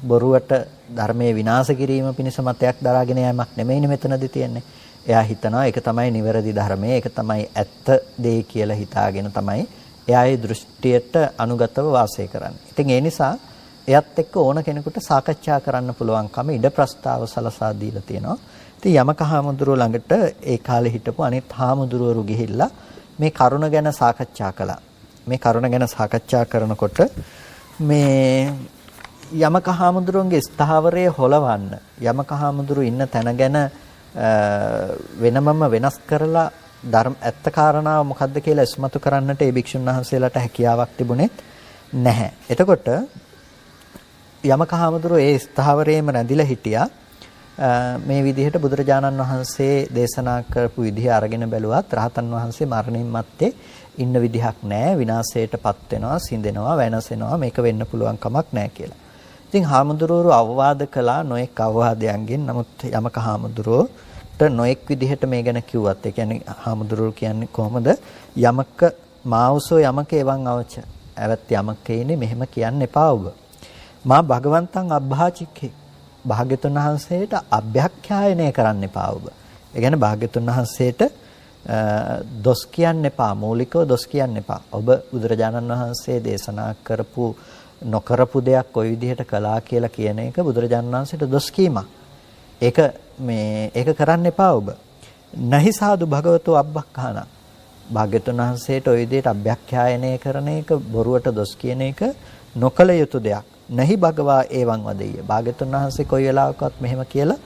බොරුවට ධර්මයේ විනාශ කිරීම පිණිස මතයක් දරාගෙන යෑමක් නෙමෙයිනේ මෙතනදී තියෙන්නේ. එයා හිතනවා ඒක තමයි නිවැරදි ධර්මය, ඒක තමයි ඇත්ත දේ කියලා හිතාගෙන තමයි එයාගේ දෘෂ්ටියට අනුගතව වාසය කරන්නේ. ඉතින් ඒ නිසා එයත් එක්ක ඕන කෙනෙකුට සාකච්ඡා කරන්න පුළුවන්කම ඉඩ ප්‍රස්තාව සලසා දීලා තියෙනවා. ඉතින් යමක හාමුදුරුවෝ ළඟට ඒ කාලේ හිටපු අනිත් හාමුදුරුවරු ගිහිල්ලා මේ කරුණ ගැන සාකච්ඡා කළා. මේ කරුණ ගැන සාකච්ඡා කරනකොට මේ යමක හාමුදුරුවන්ගේ ස්ථාවරය හොලවන්න යමක හාමුදුරු ඉන්න තැන ගැන වෙනමම වෙනස් කරලා ධර්ම ඇත්ත කාරණාව මොකද්ද කියලා ඉස්මතු කරන්නට ඒ භික්ෂුන් වහන්සේලාට හැකියාවක් තිබුණෙත් නැහැ. එතකොට යමක හාමුදුරුවෝ ඒ ස්ථාවරයේම රැඳිලා හිටියා. මේ විදිහට බුදුරජාණන් වහන්සේ දේශනා කරපු විදිහ අරගෙන බැලුවත් රහතන් වහන්සේ මරණින් මත්තේ ඉන්න විදිහක් නැහැ. විනාශයටපත් වෙනවා, සිඳෙනවා, වෙනසෙනවා, මේක වෙන්න පුළුවන් කමක් නැහැ කියලා. ඉතින් හාමුදුරුවෝ අවවාද කළා නොඑක් අවවාදයන්ගෙන්. නමුත් යමක හාමුදුරුවෝට නොඑක් විදිහට මේ ගැන කිව්වත් ඒ කියන්නේ හාමුදුරුවෝ කියන්නේ කොහොමද යමක මාවුසෝ යමක එවන් අවච ඇවත් යමකේනේ මෙහෙම කියන්න එපා ඔබ. මා භගවන්තං අබ්භාචික්ඛේ භාග්‍යතුන් වහන්සේට අභ්‍යක්ඛායනය කරන්න එපා ඔබ. ඒ කියන්නේ භාග්‍යතුන් වහන්සේට දොස් කියන්න එපා, මූලිකව දොස් කියන්න එපා. ඔබ බුදුරජාණන් වහන්සේ දේශනා කරපු නොකරපු දෙයක් ওই විදිහට කළා කියලා කියන එක බුදුරජාණන් වහන්සේට දොස් කීමක්. ඒක කරන්න එපා ඔබ. නහි සාදු භගවතෝ අබ්බක්ඛාන. භාග්‍යතුන් වහන්සේට ওই විදිහට අභ්‍යක්ඛායනය කරන එක, බොරුවට දොස් කියන එක නොකල යුතු දෙයක්. නහි භගවා එවං වදෙය. භාග්‍යතුන් වහන්සේ කොයි වෙලාවකවත් මෙහෙම කියලා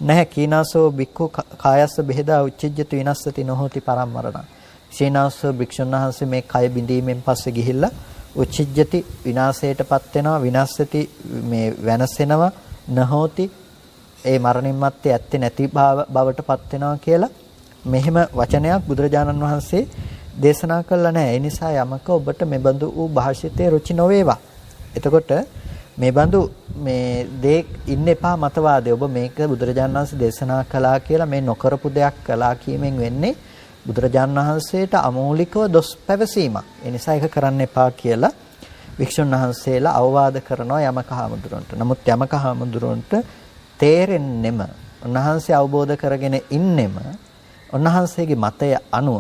නැහැ. කීනාසෝ බික්ඛු කායස්ස බෙහෙදා උච්චජ්ජති විනස්සති නොහෝති පරම්මරණ. සීනාසෝ භික්ෂුන් වහන්සේ මේ කය බිඳීමෙන් පස්සේ ගිහිල්ලා උච්චජ්ජති විනාශයටපත් වෙනවා, විනාශති මේ වෙනසෙනවා, නොහෝති ඒ මරණින් මත්තේ ඇත්තේ නැති බවටපත් වෙනවා කියලා මෙහෙම වචනයක් බුදුරජාණන් වහන්සේ දේශනා කළා නැහැ. ඒ නිසා යමක ඔබට මෙබඳු වූ භාෂිතේ රුචි නොවේවා. එතකොට මේ බඳු මේ දේ ඉන්න එපා මතවාදේ. ඔබ මේක බුදුරජාණන් වහන්සේ දේශනා කළා කියලා මේ නොකරපු දෙයක් කළා කීමෙන් වෙන්නේ බුදුරජාණන් වහන්සේට අමූලිකව දොස් පැවසීමක්. ඒ නිසා ඒක කරන්න එපා කියලා වික්ෂුන් වහන්සේලා අවවාද කරනවා යමක හාමුදුරන්ට. නමුත් යමක හාමුදුරන්ට තේරෙන්නෙම උන්වහන්සේ අවබෝධ කරගෙන ඉන්නෙම උන්වහන්සේගේ මතය අනුව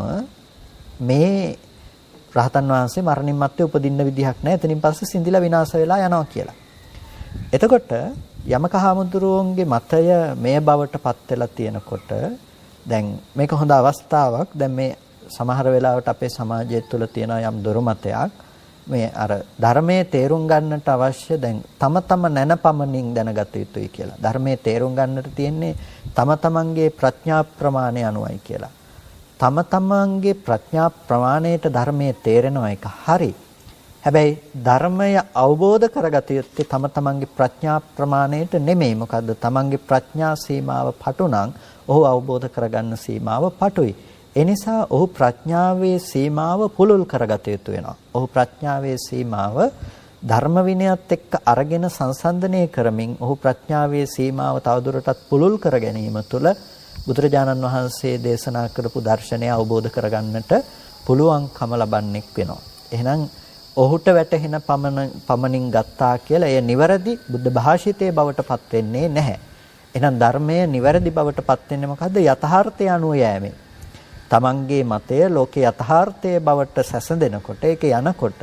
මේ රහතන් වහන්සේ මරණින් මත්තේ උපදින්න විදිහක් නැහැ. එතනින් පස්සේ සිඳිලා විනාශ වෙලා යනවා කියලා. එතකොට යමක හාමුදුරුවන්ගේ මතය මේ බවට පත් වෙලා තියෙනකොට දැන් මේක හොඳ අවස්ථාවක්. දැන් මේ සමහර වෙලාවට අපේ සමාජය තුළ තියෙන යම් දුර්මතයක් මේ අර ධර්මයේ තේරුම් ගන්නට අවශ්‍ය දැන් තම නැනපමණින් දැනගත යුතුයි කියලා. ධර්මයේ තේරුම් ගන්නට තියෙන්නේ තම තමන්ගේ ප්‍රඥා ප්‍රමාණය අනුවයි කියලා. තම තමන්ගේ ප්‍රඥා ප්‍රමාණයට ධර්මයේ තේරෙනවා එක හරි. හැබැයි ධර්මය අවබෝධ කරගත යුත්තේ තම තමන්ගේ ප්‍රඥා ප්‍රමාණයට නෙමෙයි. මොකද්ද? තමන්ගේ ප්‍රඥා සීමාව පටු නම් ඔහු අවබෝධ කරගන්න සීමාව පටුයි. ඒ නිසා ඔහු ප්‍රඥාවේ සීමාව පුළුල් කරගත යුතු වෙනවා. ඔහු ප්‍රඥාවේ සීමාව ධර්ම විනයත් එක්ක අරගෙන සංසන්දනය කරමින් ඔහු ප්‍රඥාවේ සීමාව තවදුරටත් පුළුල් කර ගැනීම තුළ බුදුරජාණන් වහන්සේ දේශනා කරපු දර්ශනය අවබෝධ කරගන්නට පුළුවන්කම ලබන්නෙක් වෙනවා. එහෙනම් ඔහුට වැටහෙන පමණින් ගත්තා කියලා එය නිවැරදි බුද්ධ භාෂිතයේ බවට පත් වෙන්නේ නැහැ. එහෙනම් ධර්මයේ නිවැරදි බවට පත් වෙන්නේ මොකද්ද? යථාර්ථය අනුව යෑමෙන්. තමන්ගේ මතය ලෝකේ යථාර්ථයේ බවට සැසඳෙනකොට ඒක යනකොට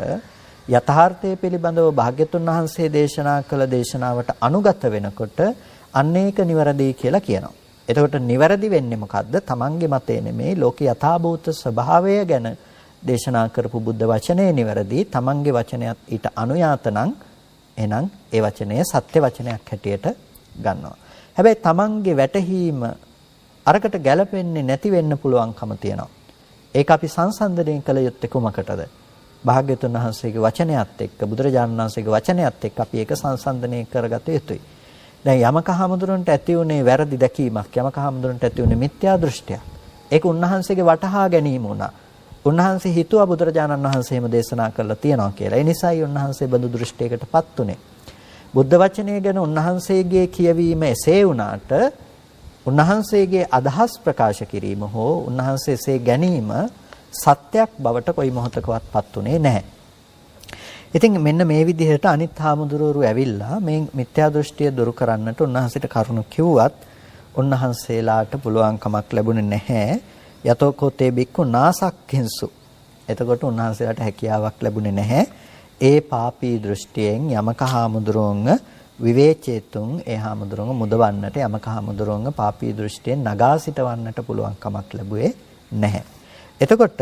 යථාර්ථය පිළිබඳව භාග්‍යතුන් වහන්සේ දේශනා කළ දේශනාවට අනුගත වෙනකොට අන්න ඒක නිවැරදි කියලා කියනවා. එතකොට නිවැරදි වෙන්නේ මොකද්ද? තමන්ගේ මතය නෙමෙයි ලෝකේ යථාභූත ස්වභාවය ගැන දේශනා කරපු බුද්ධ වචනේ නිවැරදි. තමන්ගේ වචනයත් ඊට අනුයාත නම් එහෙනම් ඒ වචනය සත්‍ය වචනයක් හැටියට ගන්නවා. හැබැයි තමන්ගේ වැටහීම අරකට ගැලපෙන්නේ නැති වෙන්න පුළුවන්කම තියෙනවා. ඒක අපි සංසන්දනය කළ යුත්තේ කුමකටද? භාග්‍යතුන් වහන්සේගේ වචනයත් එක්ක බුදුරජාණන් වහන්සේගේ වචනයත් එක්ක අපි ඒක සංසන්දනය කරගත යුතුයි. දැන් යමක හමුදුරන්ට ඇති උනේ වැරදි දැකීමක්, යමක හමුදුරන්ට ඇති උනේ මිත්‍යා දෘෂ්ටියක්. ඒක උන්වහන්සේගේ වටහා ගැනීම වුණා. උන්වහන්සේ හිතුවා බුදුරජාණන් වහන්සේම දේශනා කරලා තියනවා කියලා. ඒ නිසායි උන්වහන්සේ බඳු දෘෂ්ටියකටපත් උනේ. බුද්ධ වචනය ගැන උන්වහන්සේගේ කියවීම එසේ වුණාට උන්වහන්සේගේ අදහස් ප්‍රකාශ කිරීම හෝ උන්වහන්සේසේ ගැනීම සත්‍යයක් බවට කොයි මොහොතකවත්පත් උනේ නැහැ. ඉතින් මෙන්න මේ විදිහට අනිත් හාමුදුරුවෝ ඇවිල්ලා මේ මිත්‍යා දෘෂ්ටිය දුරු කරන්නට උන්වහන්සේට කරුණු කිව්වත් උන්වහන්සේලාට පුළුවන් කමක් ලැබුණේ නැහැ. යතෝකෝතේ බික්කු නාසක්කින්සු. එතකොට උන්වහන්සේලාට හැකියාවක් ලැබුණේ නැහැ. ඒ පාපී දෘෂ්ටියෙන් යමක හාමුදුරුවන්ව විවේචේතුන් ඒ හාමුදුරුවන්ව මුදවන්නට යමක හාමුදුරුවන්ව පාපී දෘෂ්ටියෙන් නගා සිටවන්නට පුළුවන් කමක් ලැබුවේ නැහැ. එතකොට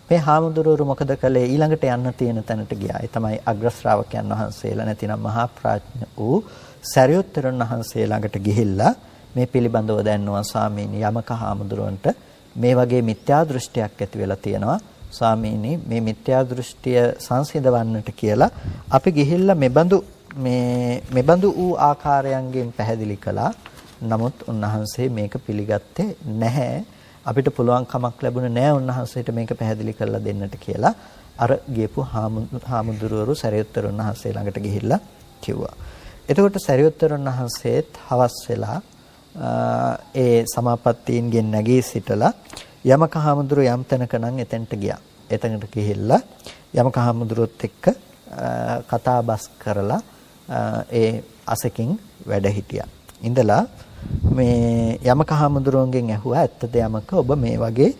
මේ හාමුදුරුවෝ මොකද කළේ? ඊළඟට යන්න තියෙන තැනට ගියා. ඒ තමයි අග්‍ර ශ්‍රාවකයන් වහන්සේලා නැතිනම් මහා ප්‍රඥ වූ සරියුත්තරුන් වහන්සේ ළඟට ගිහිල්ලා මේ පිළිබඳව දැන්නවා ස්වාමීනි යමක හාමුදුරුවන්ට මේ වගේ මිත්‍යා දෘෂ්ටියක් ඇති වෙලා තියෙනවා. ස්වාමීනි මේ මිත්‍යා දෘෂ්ටිය සංසිඳවන්නට කියලා අපි ගිහිල්ලා මෙබඳු වූ ආකාරයන්ගෙන් පැහැදිලි කළා. නමුත් උන්වහන්සේ මේක පිළිගත්තේ නැහැ. අපිට පුළුවන් කමක් ලැබුණේ නැහැ උන්වහන්සේට මේක පැහැදිලි කරලා දෙන්නට කියලා අර ගියපු හාමුදුරුවරු සරියුත්තරුන් වහන්සේ ළඟට ගිහිල්ලා කිව්වා. එතකොට සරියුත්තරුන් වහන්සේත් හවස් වෙලා ඒ සමාපත්තීන්ගෙන් නැගී සිටලා යමක හාමුදුරුවෝ යම් තැනක නම් එතෙන්ට ගියා. එතනට ගිහිල්ලා යමක හාමුදුරුවොත් එක්ක කතා බස් කරලා ඒ අසකින් වැඩ හිටියා. ඉඳලා මේ යමක හාමුදුරුවන්ගෙන් ඇහුවා ඇත්තද යමක ඔබ මේ වගේ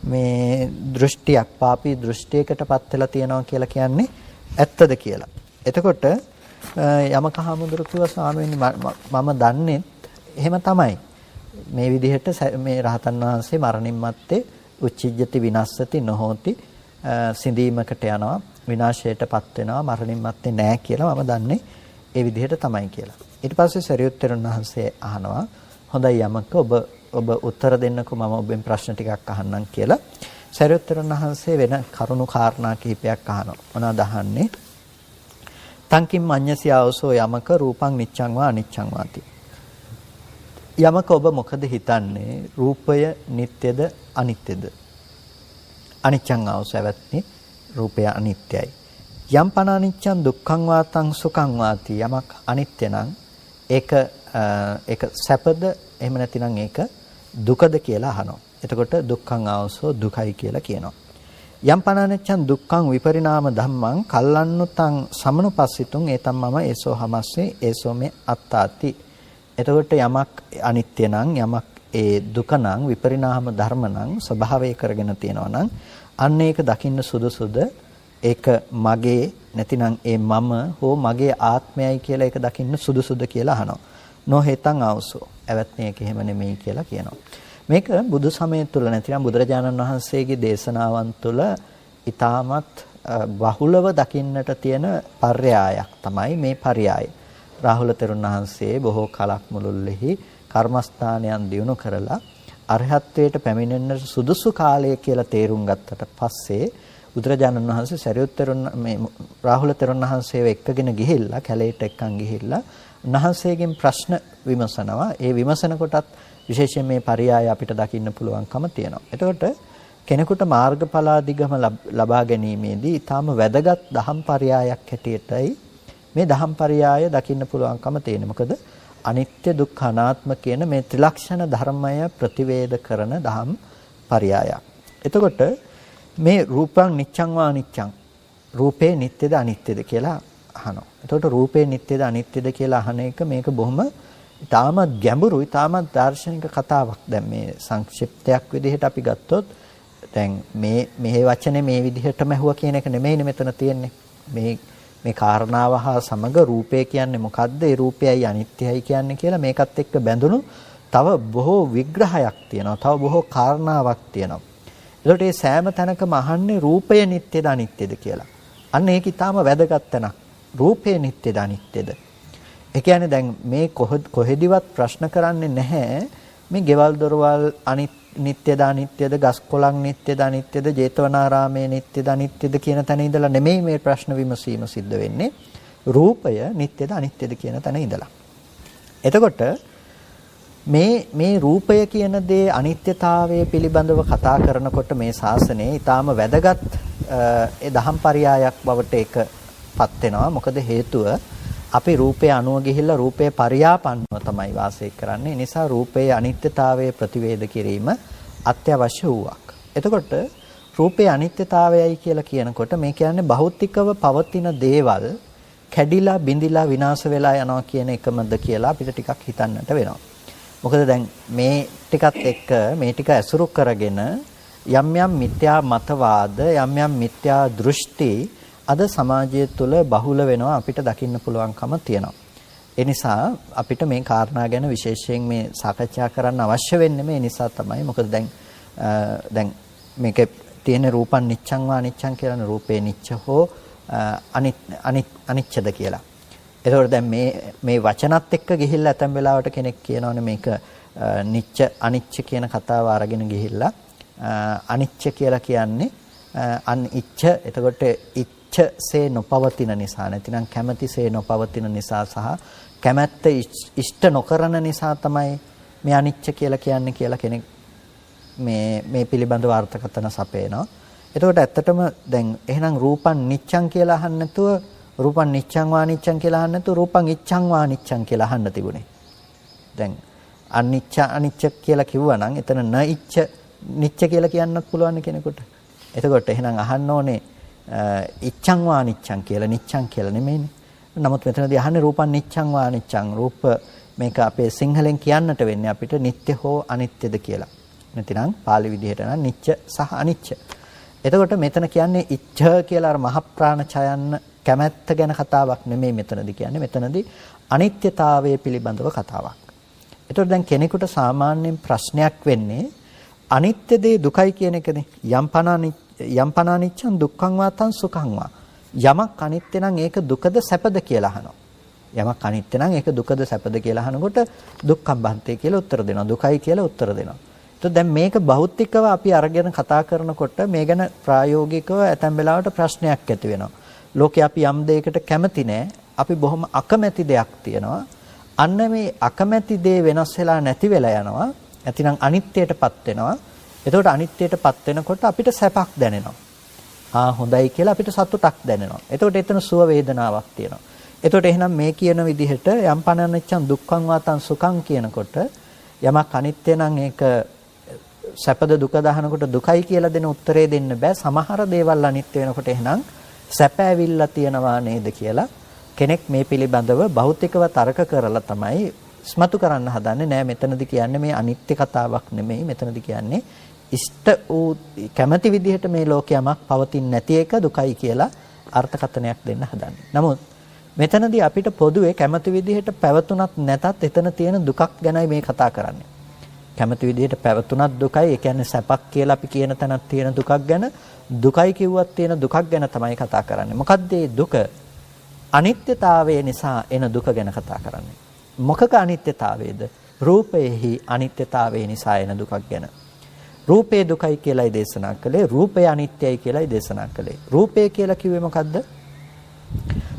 මේ දෘෂ්ටියක් පාපී දෘෂ්ටියකටපත් වෙලා තියෙනවා කියලා කියන්නේ ඇත්තද කියලා. එතකොට යමක හාමුදුරුවෝ කිව්වා ස්වාමීනි මම දන්නේ එහෙම තමයි. මේ විදිහට මේ රහතන් වහන්සේ මරණින් මත්තේ උච්චිජ්ජති විනස්සති නොහෝති සිඳීමකට යනවා විනාශයටපත් වෙනවා මරණින් මත්තේ නෑ කියලා මම දන්නේ ඒ විදිහට තමයි කියලා. ඊට පස්සේ සරියුත්තරුන් වහන්සේ අහනවා හොඳයි යමක ඔබ උත්තර දෙන්නකෝ මම ඔබෙන් ප්‍රශ්න ටිකක් අහන්නම් කියලා. සරියුත්තරුන් වහන්සේ වෙන කරුණු කාරණා කිහිපයක් අහනවා. මොනවද අහන්නේ? තංකින් මඤ්ඤසියාවසෝ යමක රූපං නිච්ඡං වා අනිච්ඡං වාති. යමක ඔබ මොකද හිතන්නේ? රූපය නිට්ටයද අනිත්‍යද? අනිච්ඡං ආවසවත්නි රූපය අනිත්‍යයි. යම් පන අනිච්ඡං දුක්ඛං වාතං සුඛං වාති. යමක් අනිත්‍ය නම් ඒක සැපද එහෙම නැතිනම් ඒක දුකද කියලා අහනවා. එතකොට දුක්ඛං ආවසෝ දුකයි කියලා කියනවා. යම් පන අනිච්ඡං දුක්ඛං විපරිණාම ධම්මං කල්ලන්නුතං සමනුපස්සිතුං ඒතම් මම ඒසෝ හමස්සේ ඒසෝ මේ අත්තාති. එතකොට යමක් අනිත්‍ය නම් යමක් ඒ දුක නම් විපරිණාම ධර්ම නම් ස්වභාවය කරගෙන තියෙනවා නම් අන්න ඒක දකින්න සුදුසුද? ඒක මගේ නැතිනම් ඒ මම හෝ මගේ ආත්මයයි කියලා ඒක දකින්න සුදුසුද කියලා අහනවා. නොහෙතං ආවසෝ. ඇවත්නේ ඒක එහෙම නෙමෙයි කියලා කියනවා. මේක බුදු සමය තුල නැතිනම් බුදුරජාණන් වහන්සේගේ දේශනාවන් තුල ඊටමත් බහුලව දකින්නට තියෙන පර්යායක් තමයි මේ පර්යාය. රාහුල තෙරුන් වහන්සේ බොහෝ කලක් මුළුල්ලෙහි කර්මස්ථානයන් දියුණු කරලා අරහත්ත්වයට පැමිණෙන්නට සුදුසු කාලය කියලා තේරුම් ගත්තට පස්සේ බුදුරජාණන් වහන්සේ සරියුත්තරුන් මේ රාහුල තෙරුන් වහන්සේව එක්කගෙන ගිහිල්ලා කැලේට එක්කන් ගිහිල්ලා උන්වහන්සේගෙන් ප්‍රශ්න විමසනවා. ඒ විමසන කොටත් විශේෂයෙන් මේ පරියාය අපිට දකින්න පුළුවන්කම තියෙනවා. එතකොට කෙනෙකුට මාර්ගඵලාදිගම ලබා ගැනීමේදී ඊටාම වැදගත් දහම් පරියායක් හැටියටයි මේ දහම් පරියාය දකින්න පුළුවන්කම තියෙනවා. මොකද අනිත්‍ය දුක්ඛ අනාත්ම කියන මේ ත්‍රිලක්ෂණ ධර්මය ප්‍රතිවේද කරන දහම් පරියායක්. එතකොට මේ රූපං නිච්ඡං වා අනිච්ඡං රූපේ නිට්ටයද අනිත්‍යද කියලා අහනවා. එතකොට රූපේ නිට්ටයද අනිත්‍යද කියලා අහන එක මේක බොහොම ඊටමත් ගැඹුරු ඊටමත් දාර්ශනික කතාවක්. දැන් මේ සංක්ෂිප්තයක් විදිහට අපි ගත්තොත් දැන් මේ වචනේ මේ විදිහටම ඇහුවා කියන එක නෙමෙයිනේ මෙතන තියෙන්නේ. මේ කාරණාව හා සමග රූපය කියන්නේ මොකද්ද? ඒ රූපයයි අනිත්‍යයි කියන්නේ කියලා මේකත් එක්ක බැඳුණු තව බොහෝ විග්‍රහයක් තියෙනවා. තව බොහෝ කාරණාවක් තියෙනවා. ඒකට මේ සෑම තැනකම අහන්නේ රූපය නිට්ටයද අනිත්‍යද කියලා. අන්න ඒක ඊටාම වැදගත් තැනක්. රූපය නිට්ටයද අනිත්‍යද? ඒ කියන්නේ දැන් මේ කොහෙදිවත් ප්‍රශ්න කරන්නේ නැහැ මේ ගෙවල් දොරවල් නිත්‍යද අනිත්‍යද ගස් කොළන් නිත්‍යද අනිත්‍යද ජේතවනාරාමයේ නිත්‍යද අනිත්‍යද කියන තැන ඉඳලා නෙමෙයි මේ ප්‍රශ්න විමසීම සිද්ධ වෙන්නේ. රූපය නිත්‍යද අනිත්‍යද කියන තැන ඉඳලා. එතකොට මේ රූපය කියන දේ අනිත්‍යතාවය පිළිබඳව කතා කරනකොට මේ ශාසනයේ ඊටාම වැදගත් දහම් පරයයක් බවට ඒකපත් වෙනවා. මොකද හේතුව අපි රූපය අනුව ගිහිල්ලා රූපේ පරියාපන්නව තමයි වාසය කරන්නේ. ඒ නිසා රූපයේ අනිත්‍යතාවය ප්‍රතිවේද කිරීම අත්‍යවශ්‍ය වූවක්. එතකොට රූපේ අනිත්‍යතාවයයි කියලා කියනකොට මේ කියන්නේ භෞතිකව පවතින දේවල් කැඩිලා බිඳිලා විනාශ වෙලා යනවා කියන එකමද කියලා අපිට ටිකක් හිතන්නට වෙනවා. මොකද දැන් මේ ටිකත් එක්ක මේ ටික ඇසුරු කරගෙන යම් යම් මිත්‍යා මතවාද යම් මිත්‍යා දෘෂ්ටි අද සමාජය තුළ බහුල වෙනවා අපිට දකින්න පුළුවන්කම තියෙනවා. ඒ නිසා අපිට මේ කාරණා ගැන විශේෂයෙන් මේ සාකච්ඡා කරන්න අවශ්‍ය වෙන්නේ මේ නිසා තමයි. මොකද දැන් මේකේ තියෙන රූපං නිච්ඡං වා අනිච්ඡං කියලා රූපේ නිච්ඡ හෝ අනිච්ඡද කියලා. එතකොට දැන් මේ වචනත් එක්ක ගිහිල්ලා ඇතැම් වෙලාවට කෙනෙක් කියනවනේ මේක නිච්ච අනිච්ච කියන කතාව අරගෙන ගිහිල්ලා අනිච්ච කියලා කියන්නේ අනිච්ච. එතකොට ඉච්ඡසේ නොපවතින නිසා නැතිනම් කැමැතිසේ නොපවතින නිසා සහ කැමැත්ත ඉෂ්ට නොකරන නිසා තමයි මේ අනිච්ච කියලා කියන්නේ කියලා කෙනෙක් මේ පිළිබඳව අර්ථකථන සපයනවා. එතකොට ඇත්තටම දැන් එහෙනම් රූපං නිච්ඡං කියලා අහන්න නැතුව රූපං නිච්ඡං වා නිච්ඡං කියලා අහන්න නැතුව රූපං ඉච්ඡං වා නිච්ඡං කියලා අහන්න තිබුණේ. දැන් අනිච්ච අනිච්ච කියලා කිව්වනම් එතන න ඉච්ඡ නිච්ඡ කියලා කියන්නත් පුළුවන් කෙනෙකුට. එතකොට එහෙනම් අහන්න ඕනේ ඉච්ඡං වා නිච්ඡං කියලා නිච්ඡං කියලා නෙමෙයිනේ. නමුත් මෙතනදී අහන්නේ රූපං නිච්ඡං වා නිච්ඡං. රූප මේක අපේ සිංහලෙන් කියන්නට වෙන්නේ අපිට නිට්ටය හෝ අනිත්‍යද කියලා. නැතිනම් පාලි විදිහට නම් නිච්ච සහ අනිච්ච. එතකොට මෙතන කියන්නේ ඉච්ඡ කියලා අර මහ ප්‍රාණ ඡයන්න කැමැත්ත ගැන කතාවක් නෙමෙයි මෙතනදී කියන්නේ. මෙතනදී අනිත්‍යතාවය පිළිබඳව කතාවක්. එතකොට දැන් කෙනෙකුට සාමාන්‍යයෙන් ප්‍රශ්නයක් වෙන්නේ අනිත්‍ය දේ දුකයි කියන එකනේ. යම් පනානිච්ඡං දුක්ඛං වාතං සුඛං වා. යමක් අනිත්‍ය නම් ඒක දුකද සැපද කියලා අහනවා. යමක් අනිත්‍ය නම් ඒක දුකද සැපද කියලා අහනකොට දුක්ඛං බන්තේ කියලා උත්තර දෙනවා. දුකයි කියලා උත්තර දෙනවා. તો දැන් මේක භෞතිකව අපි අරගෙන කතා කරනකොට මේ ගැන ප්‍රායෝගිකව ඇතැම් වෙලාවට ප්‍රශ්නයක් ඇති වෙනවා. ලෝකේ අපි යම් දෙයකට කැමති නැහැ. අපි බොහොම අකමැති දෙයක් තියෙනවා. අන්න මේ අකමැති දේ වෙනස් වෙලා නැති වෙලා යනවා. නැතිනම් අනිත්‍යයටපත් වෙනවා. එතකොට අනිත්‍යයටපත් වෙනකොට අපිට සැපක් දැනෙනවා. හොඳයි කියලා අපිට සතුටක් දැනෙනවා. එතකොට එතන සුව වේදනාවක් තියෙනවා. එතකොට එහෙනම් මේ කියන විදිහට යම් පනනච්චන් දුක්ඛං වාතං සුඛං කියනකොට යමක් අනිත්‍ය නම් ඒක සැපද දුකද අහනකොට දුකයි කියලා දෙන උත්තරේ දෙන්න බෑ. සමහර දේවල් අනිත්‍ය වෙනකොට එහෙනම් සැප ඇවිල්ලා තියනවා නේද කියලා කෙනෙක් මේ පිළිබඳව භෞතිකව තර්ක කරලා තමයි ස්මතු කරන්න හදන්නේ. නෑ මෙතනදී කියන්නේ මේ අනිත්‍ය කතාවක් නෙමෙයි. මෙතනදී කියන්නේ ඉෂ්ට වූ කැමැති විදිහට මේ ලෝකයමක් පවතින්නේ නැති එක දුකයි කියලා අර්ථකථනයක් දෙන්න හදන්නේ. නමුත් මෙතනදී අපිට පොදුවේ කැමැති විදිහට පැවතුනත් නැතත් එතන තියෙන දුකක් ගැනයි මේ කතා කරන්නේ. කැමැති විදිහට පැවතුනත් දුකයි. ඒ කියන්නේ සැපක් කියලා අපි කියන තැනක් තියෙන දුකක් ගැන දුකයි කිව්වත් තියෙන දුකක් ගැන තමයි කතා කරන්නේ. මොකද්ද මේ දුක? අනිත්‍යතාවය නිසා එන දුක ගැන කතා කරන්නේ. මොකක අනිත්‍යතාවයේද? රූපයේහි අනිත්‍යතාවය නිසා එන දුකක් ගැන. රූපේ දුකයි කියලායි දේශනා කළේ. රූපය අනිත්‍යයි කියලායි දේශනා කළේ. රූපය කියලා කිව්වේ මොකද්ද?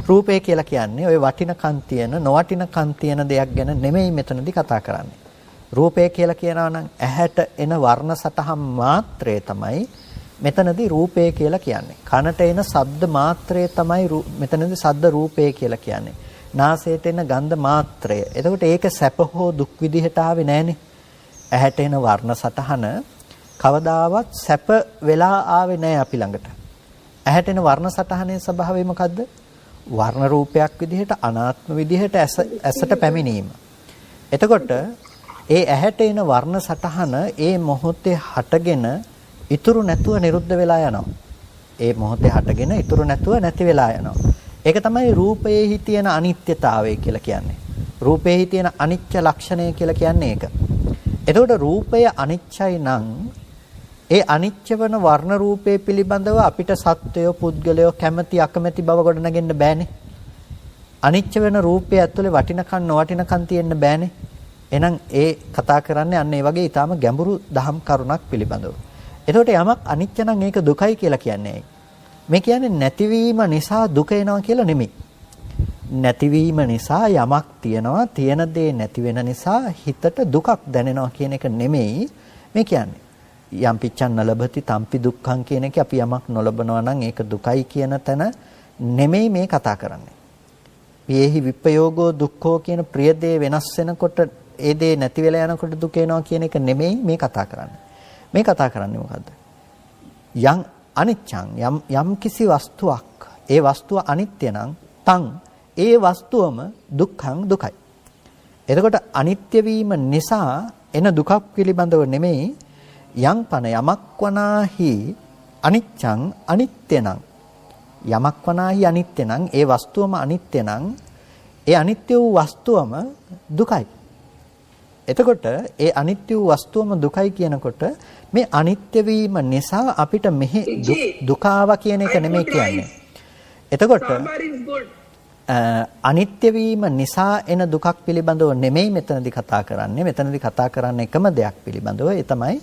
රූපය කියලා කියන්නේ ওই වටිනකම් තියෙන නොවටිනකම් තියෙන දෙයක් ගැන නෙමෙයි මෙතනදී කතා කරන්නේ. රූපය කියලා කියනවා නම් ඇහැට එන වර්ණ සටහන් මාත්‍රය තමයි මෙතනදී රූපය කියලා කියන්නේ. කනට එන ශබ්ද මාත්‍රය තමයි මෙතනදී ශබ්ද රූපය කියලා කියන්නේ. නාසයට එන ගන්ධ මාත්‍රය. එතකොට ඒක සැප හෝ දුක් විදිහට ආවේ නැහනේ. ඇහැට එන වර්ණ සටහන කවදාවත් සැප වෙලා ආවේ නැහැ අපි ළඟට. ඇහැට එන වර්ණ සටහනේ ස්වභාවය මොකද්ද? වර්ණ රූපයක් විදිහට අනාත්ම විදිහට ඇසට පැමිණීම. එතකොට ඒ ඇහැට එන වර්ණ සටහන ඒ මොහොතේ හටගෙන ඉතුරු නැතුව නිරුද්ධ වෙලා යනවා. ඒ මොහොතේ හටගෙන ඉතුරු නැතුව නැති වෙලා යනවා. ඒක තමයි රූපයේහි තියෙන අනිත්‍යතාවය කියලා කියන්නේ. රූපයේහි තියෙන අනිච්ච ලක්ෂණය කියලා කියන්නේ ඒක. එතකොට රූපය අනිච්චයි නම් ඒ අනිච්ච වන වර්ණ රූපේ පිළිබඳව අපිට සත්වය පුද්ගලය කැමැති අකමැති බව ගොඩනගෙන්න බෑනේ. අනිත්‍ය වෙන රූපය ඇතුලේ වටිනකම් නොවටිනකම් තියෙන්න බෑනේ. එහෙනම් ඒ කතා කරන්නේ අන්න ඒ වගේ ඊටාම ගැඹුරු දහම් කරුණක් පිළිබඳව. එතකොට යමක් අනිත්‍ය නම් ඒක දුකයි කියලා කියන්නේ. මේ කියන්නේ නැතිවීම නිසා දුක එනවා කියලා නෙමෙයි. නැතිවීම නිසා යමක් තියනවා, තියෙන දේ නැති වෙන නිසා හිතට දුකක් දැනෙනවා කියන එක නෙමෙයි මේ කියන්නේ. යම් පිච්ඡන් නලබති තම්පි දුක්ඛං කියන එක අපි යමක් නොලබනවා නම් ඒක දුකයි කියන තැන නෙමෙයි මේ කතා කරන්නේ. පියේහි විප්පයෝගෝ දුක්ඛෝ කියන ප්‍රිය දේ වෙනස් වෙනකොට ඒ දේ නැති වෙලා යනකොට දුක එනවා කියන එක නෙමෙයි මේ කතා කරන්නේ. මේ කතා කරන්නේ මොකද්ද? යම් අනිච්ඡං යම් කිසි වස්තුවක් ඒ වස්තුව අනිත්‍ය නම් තං ඒ වස්තුවම දුක්ඛං දුකයි. එතකොට අනිත්‍ය වීම නිසා එන දුකක් පිළිබඳව නෙමෙයි යම් පන යමක් වනාහි අනිච්ඡං අනිත්‍ය නම් යමක් වනාහි අනිත්‍ය නම් ඒ වස්තුවම අනිත්‍ය නම් ඒ අනිත්‍ය වූ වස්තුවම දුකයි. එතකොට ඒ අනිත්‍ය වූ වස්තුවම දුකයි කියනකොට මේ අනිත්‍ය වීම නිසා අපිට මෙහි දුකාව කියන එක නෙමෙයි කියන්නේ. එතකොට අනිත්‍ය වීම නිසා එන දුකක් පිළිබඳව නෙමෙයි මෙතනදී කතා කරන්නේ. මෙතනදී කතා කරන්නේ එකම දෙයක් පිළිබඳව. ඒ තමයි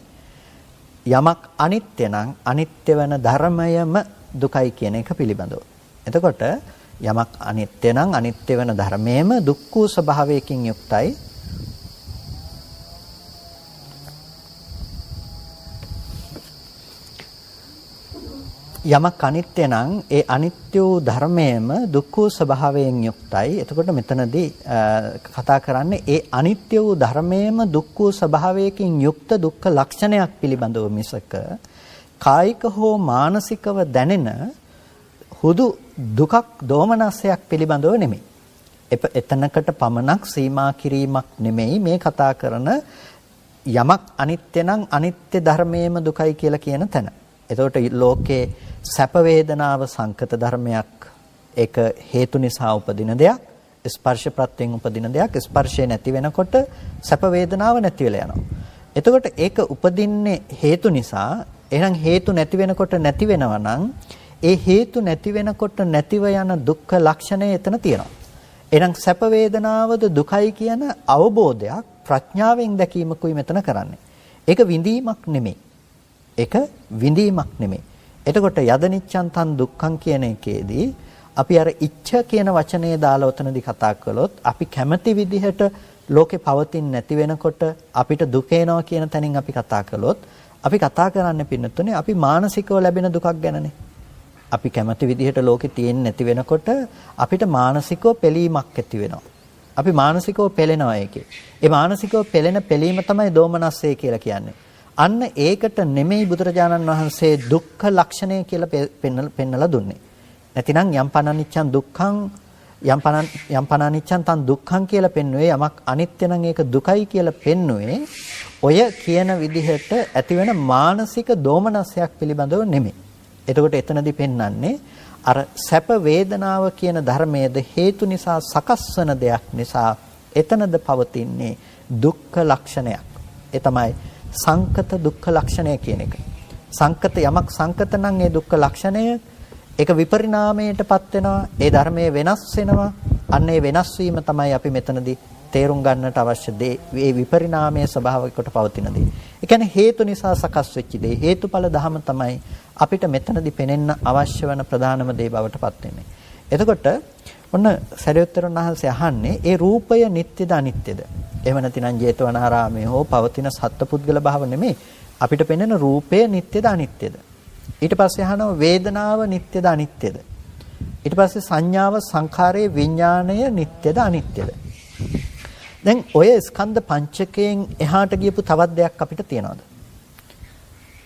යමක් අනිත්‍ය නම් අනිත්‍ය වෙන ධර්මයම දුකයි කියන එක පිළිබඳව. එතකොට යමක් අනිත්‍ය නම් අනිත්‍ය වෙන ධර්මයේම දුක් වූ ස්වභාවයකින් යුක්තයි. යමක් අනිත්‍ය නම් ඒ අනිත්‍ය වූ ධර්මයේම දුක් වූ ස්වභාවයෙන් යුක්තයි. එතකොට මෙතනදී කතා කරන්නේ ඒ අනිත්‍ය වූ ධර්මයේම දුක් වූ ස්වභාවයකින් යුක්ත දුක්ඛ ලක්ෂණයක් පිළිබඳව මිසක කායික හෝ මානසිකව දැනෙන හුදු දුකක් දෝමනසයක් පිළිබඳව නෙමෙයි. එතනකට පමණක් සීමා කිරීමක් නෙමෙයි මේ කතා කරන යමක් අනිත්‍ය නම් අනිත්‍ය ධර්මයේම දුකයි කියලා කියන තැන. එතකොට ලෝකේ සැප වේදනාව සංකත ධර්මයක්. ඒක හේතු නිසා උපදින දෙයක්. ස්පර්ශ ප්‍රත්‍යයෙන් උපදින දෙයක්. ස්පර්ශය නැති වෙනකොට සැප වේදනාව නැති වෙලා යනවා. එතකොට ඒක උපදින්නේ හේතු නිසා. එහෙනම් හේතු නැති වෙනකොට නැති වෙනවා නම් ඒ හේතු නැති වෙනකොට නැතිව යන දුක්ඛ ලක්ෂණය එතන තියෙනවා. එහෙනම් සැප වේදනාවද දුකයි කියන අවබෝධයක් ප්‍රඥාවෙන් දැකීමකුයි මෙතන කරන්නේ. ඒක විඳීමක් නෙමෙයි. ඒක විඳීමක් නෙමෙයි. එතකොට යදනිච්ඡන් තන් දුක්ඛං කියන එකේදී අපි අර ඉච්ඡ කියන වචනේ දාලා උතනදී කතා කළොත් අපි කැමති විදිහට ලෝකේ පවතින් නැති වෙනකොට අපිට දුක එනවා කියන තැනින් අපි කතා කළොත් අපි කතා කරන්නේ පින්නතුනේ අපි මානසිකව ලැබෙන දුකක් ගැනනේ. අපි කැමති විදිහට ලෝකේ තියෙන්නේ නැති වෙනකොට අපිට මානසිකව පෙළීමක් ඇති වෙනවා. අපි මානසිකව පෙළෙනවා ඒකේ. ඒ මානසිකව පෙළෙන පෙළීම තමයි දෝමනස්සේ කියලා කියන්නේ. අන්න ඒකට නෙමෙයි බුදුරජාණන් වහන්සේ දුක්ඛ ලක්ෂණය කියලා පෙන්නලා දුන්නේ. නැතිනම් යම් පනනිච්ඡන් දුක්ඛං යම් පනනිච්ඡන් තන් දුක්ඛං කියලා පෙන්වුවේ යමක් අනිත්‍ය නම් ඒක දුකයි කියලා පෙන්වුවේ ඔය කියන විදිහට ඇතිවෙන මානසික දෝමනසයක් පිළිබඳව නෙමෙයි. එතකොට එතනදී පෙන්වන්නේ අර සැප වේදනාව කියන ධර්මයේද හේතු නිසා සකස් වන දෙයක් නිසා එතනද පවතින්නේ දුක්ඛ ලක්ෂණයක්. ඒ තමයි සංකත දුක්ඛ ලක්ෂණය කියන එක. සංකත යමක් සංකත නම් ඒ දුක්ඛ ලක්ෂණය ඒක විපරිණාමයටපත් වෙනවා. ඒ ධර්මයේ වෙනස් වෙනවා. අන්න ඒ වෙනස් වීම තමයි අපි මෙතනදී තේරුම් ගන්නට අවශ්‍ය දේ. මේ විපරිණාමයේ ස්වභාවයකට පවතින දේ. ඒ කියන්නේ හේතු නිසා සකස් වෙච්ච දේ. හේතුඵල ධම තමයි අපිට මෙතනදී පෙනෙන්න අවශ්‍ය වෙන ප්‍රධානම දේ බවට පත් වෙන්නේ. එතකොට ඔන්න සරියුත්තරුන් වහන්සේ අහන්නේ ඒ රූපය නිට්ටයද අනිත්‍යද? එහෙම නැතිනම් ජේතවනාරාමයේ හෝ පවතින සත්පුද්ගල භාව නෙමෙයි. අපිට පෙනෙන රූපය නිට්ටයද අනිත්‍යද? ඊට පස්සේ අහනවා වේදනාව නිට්ටයද අනිත්‍යද? ඊට පස්සේ සංඥාව සංඛාරයේ විඥාණය නිට්ටයද අනිත්‍යද? දැන් ඔය ස්කන්ධ පංචකයෙන් එහාට ගියපු තවත් දෙයක් අපිට තියනවාද?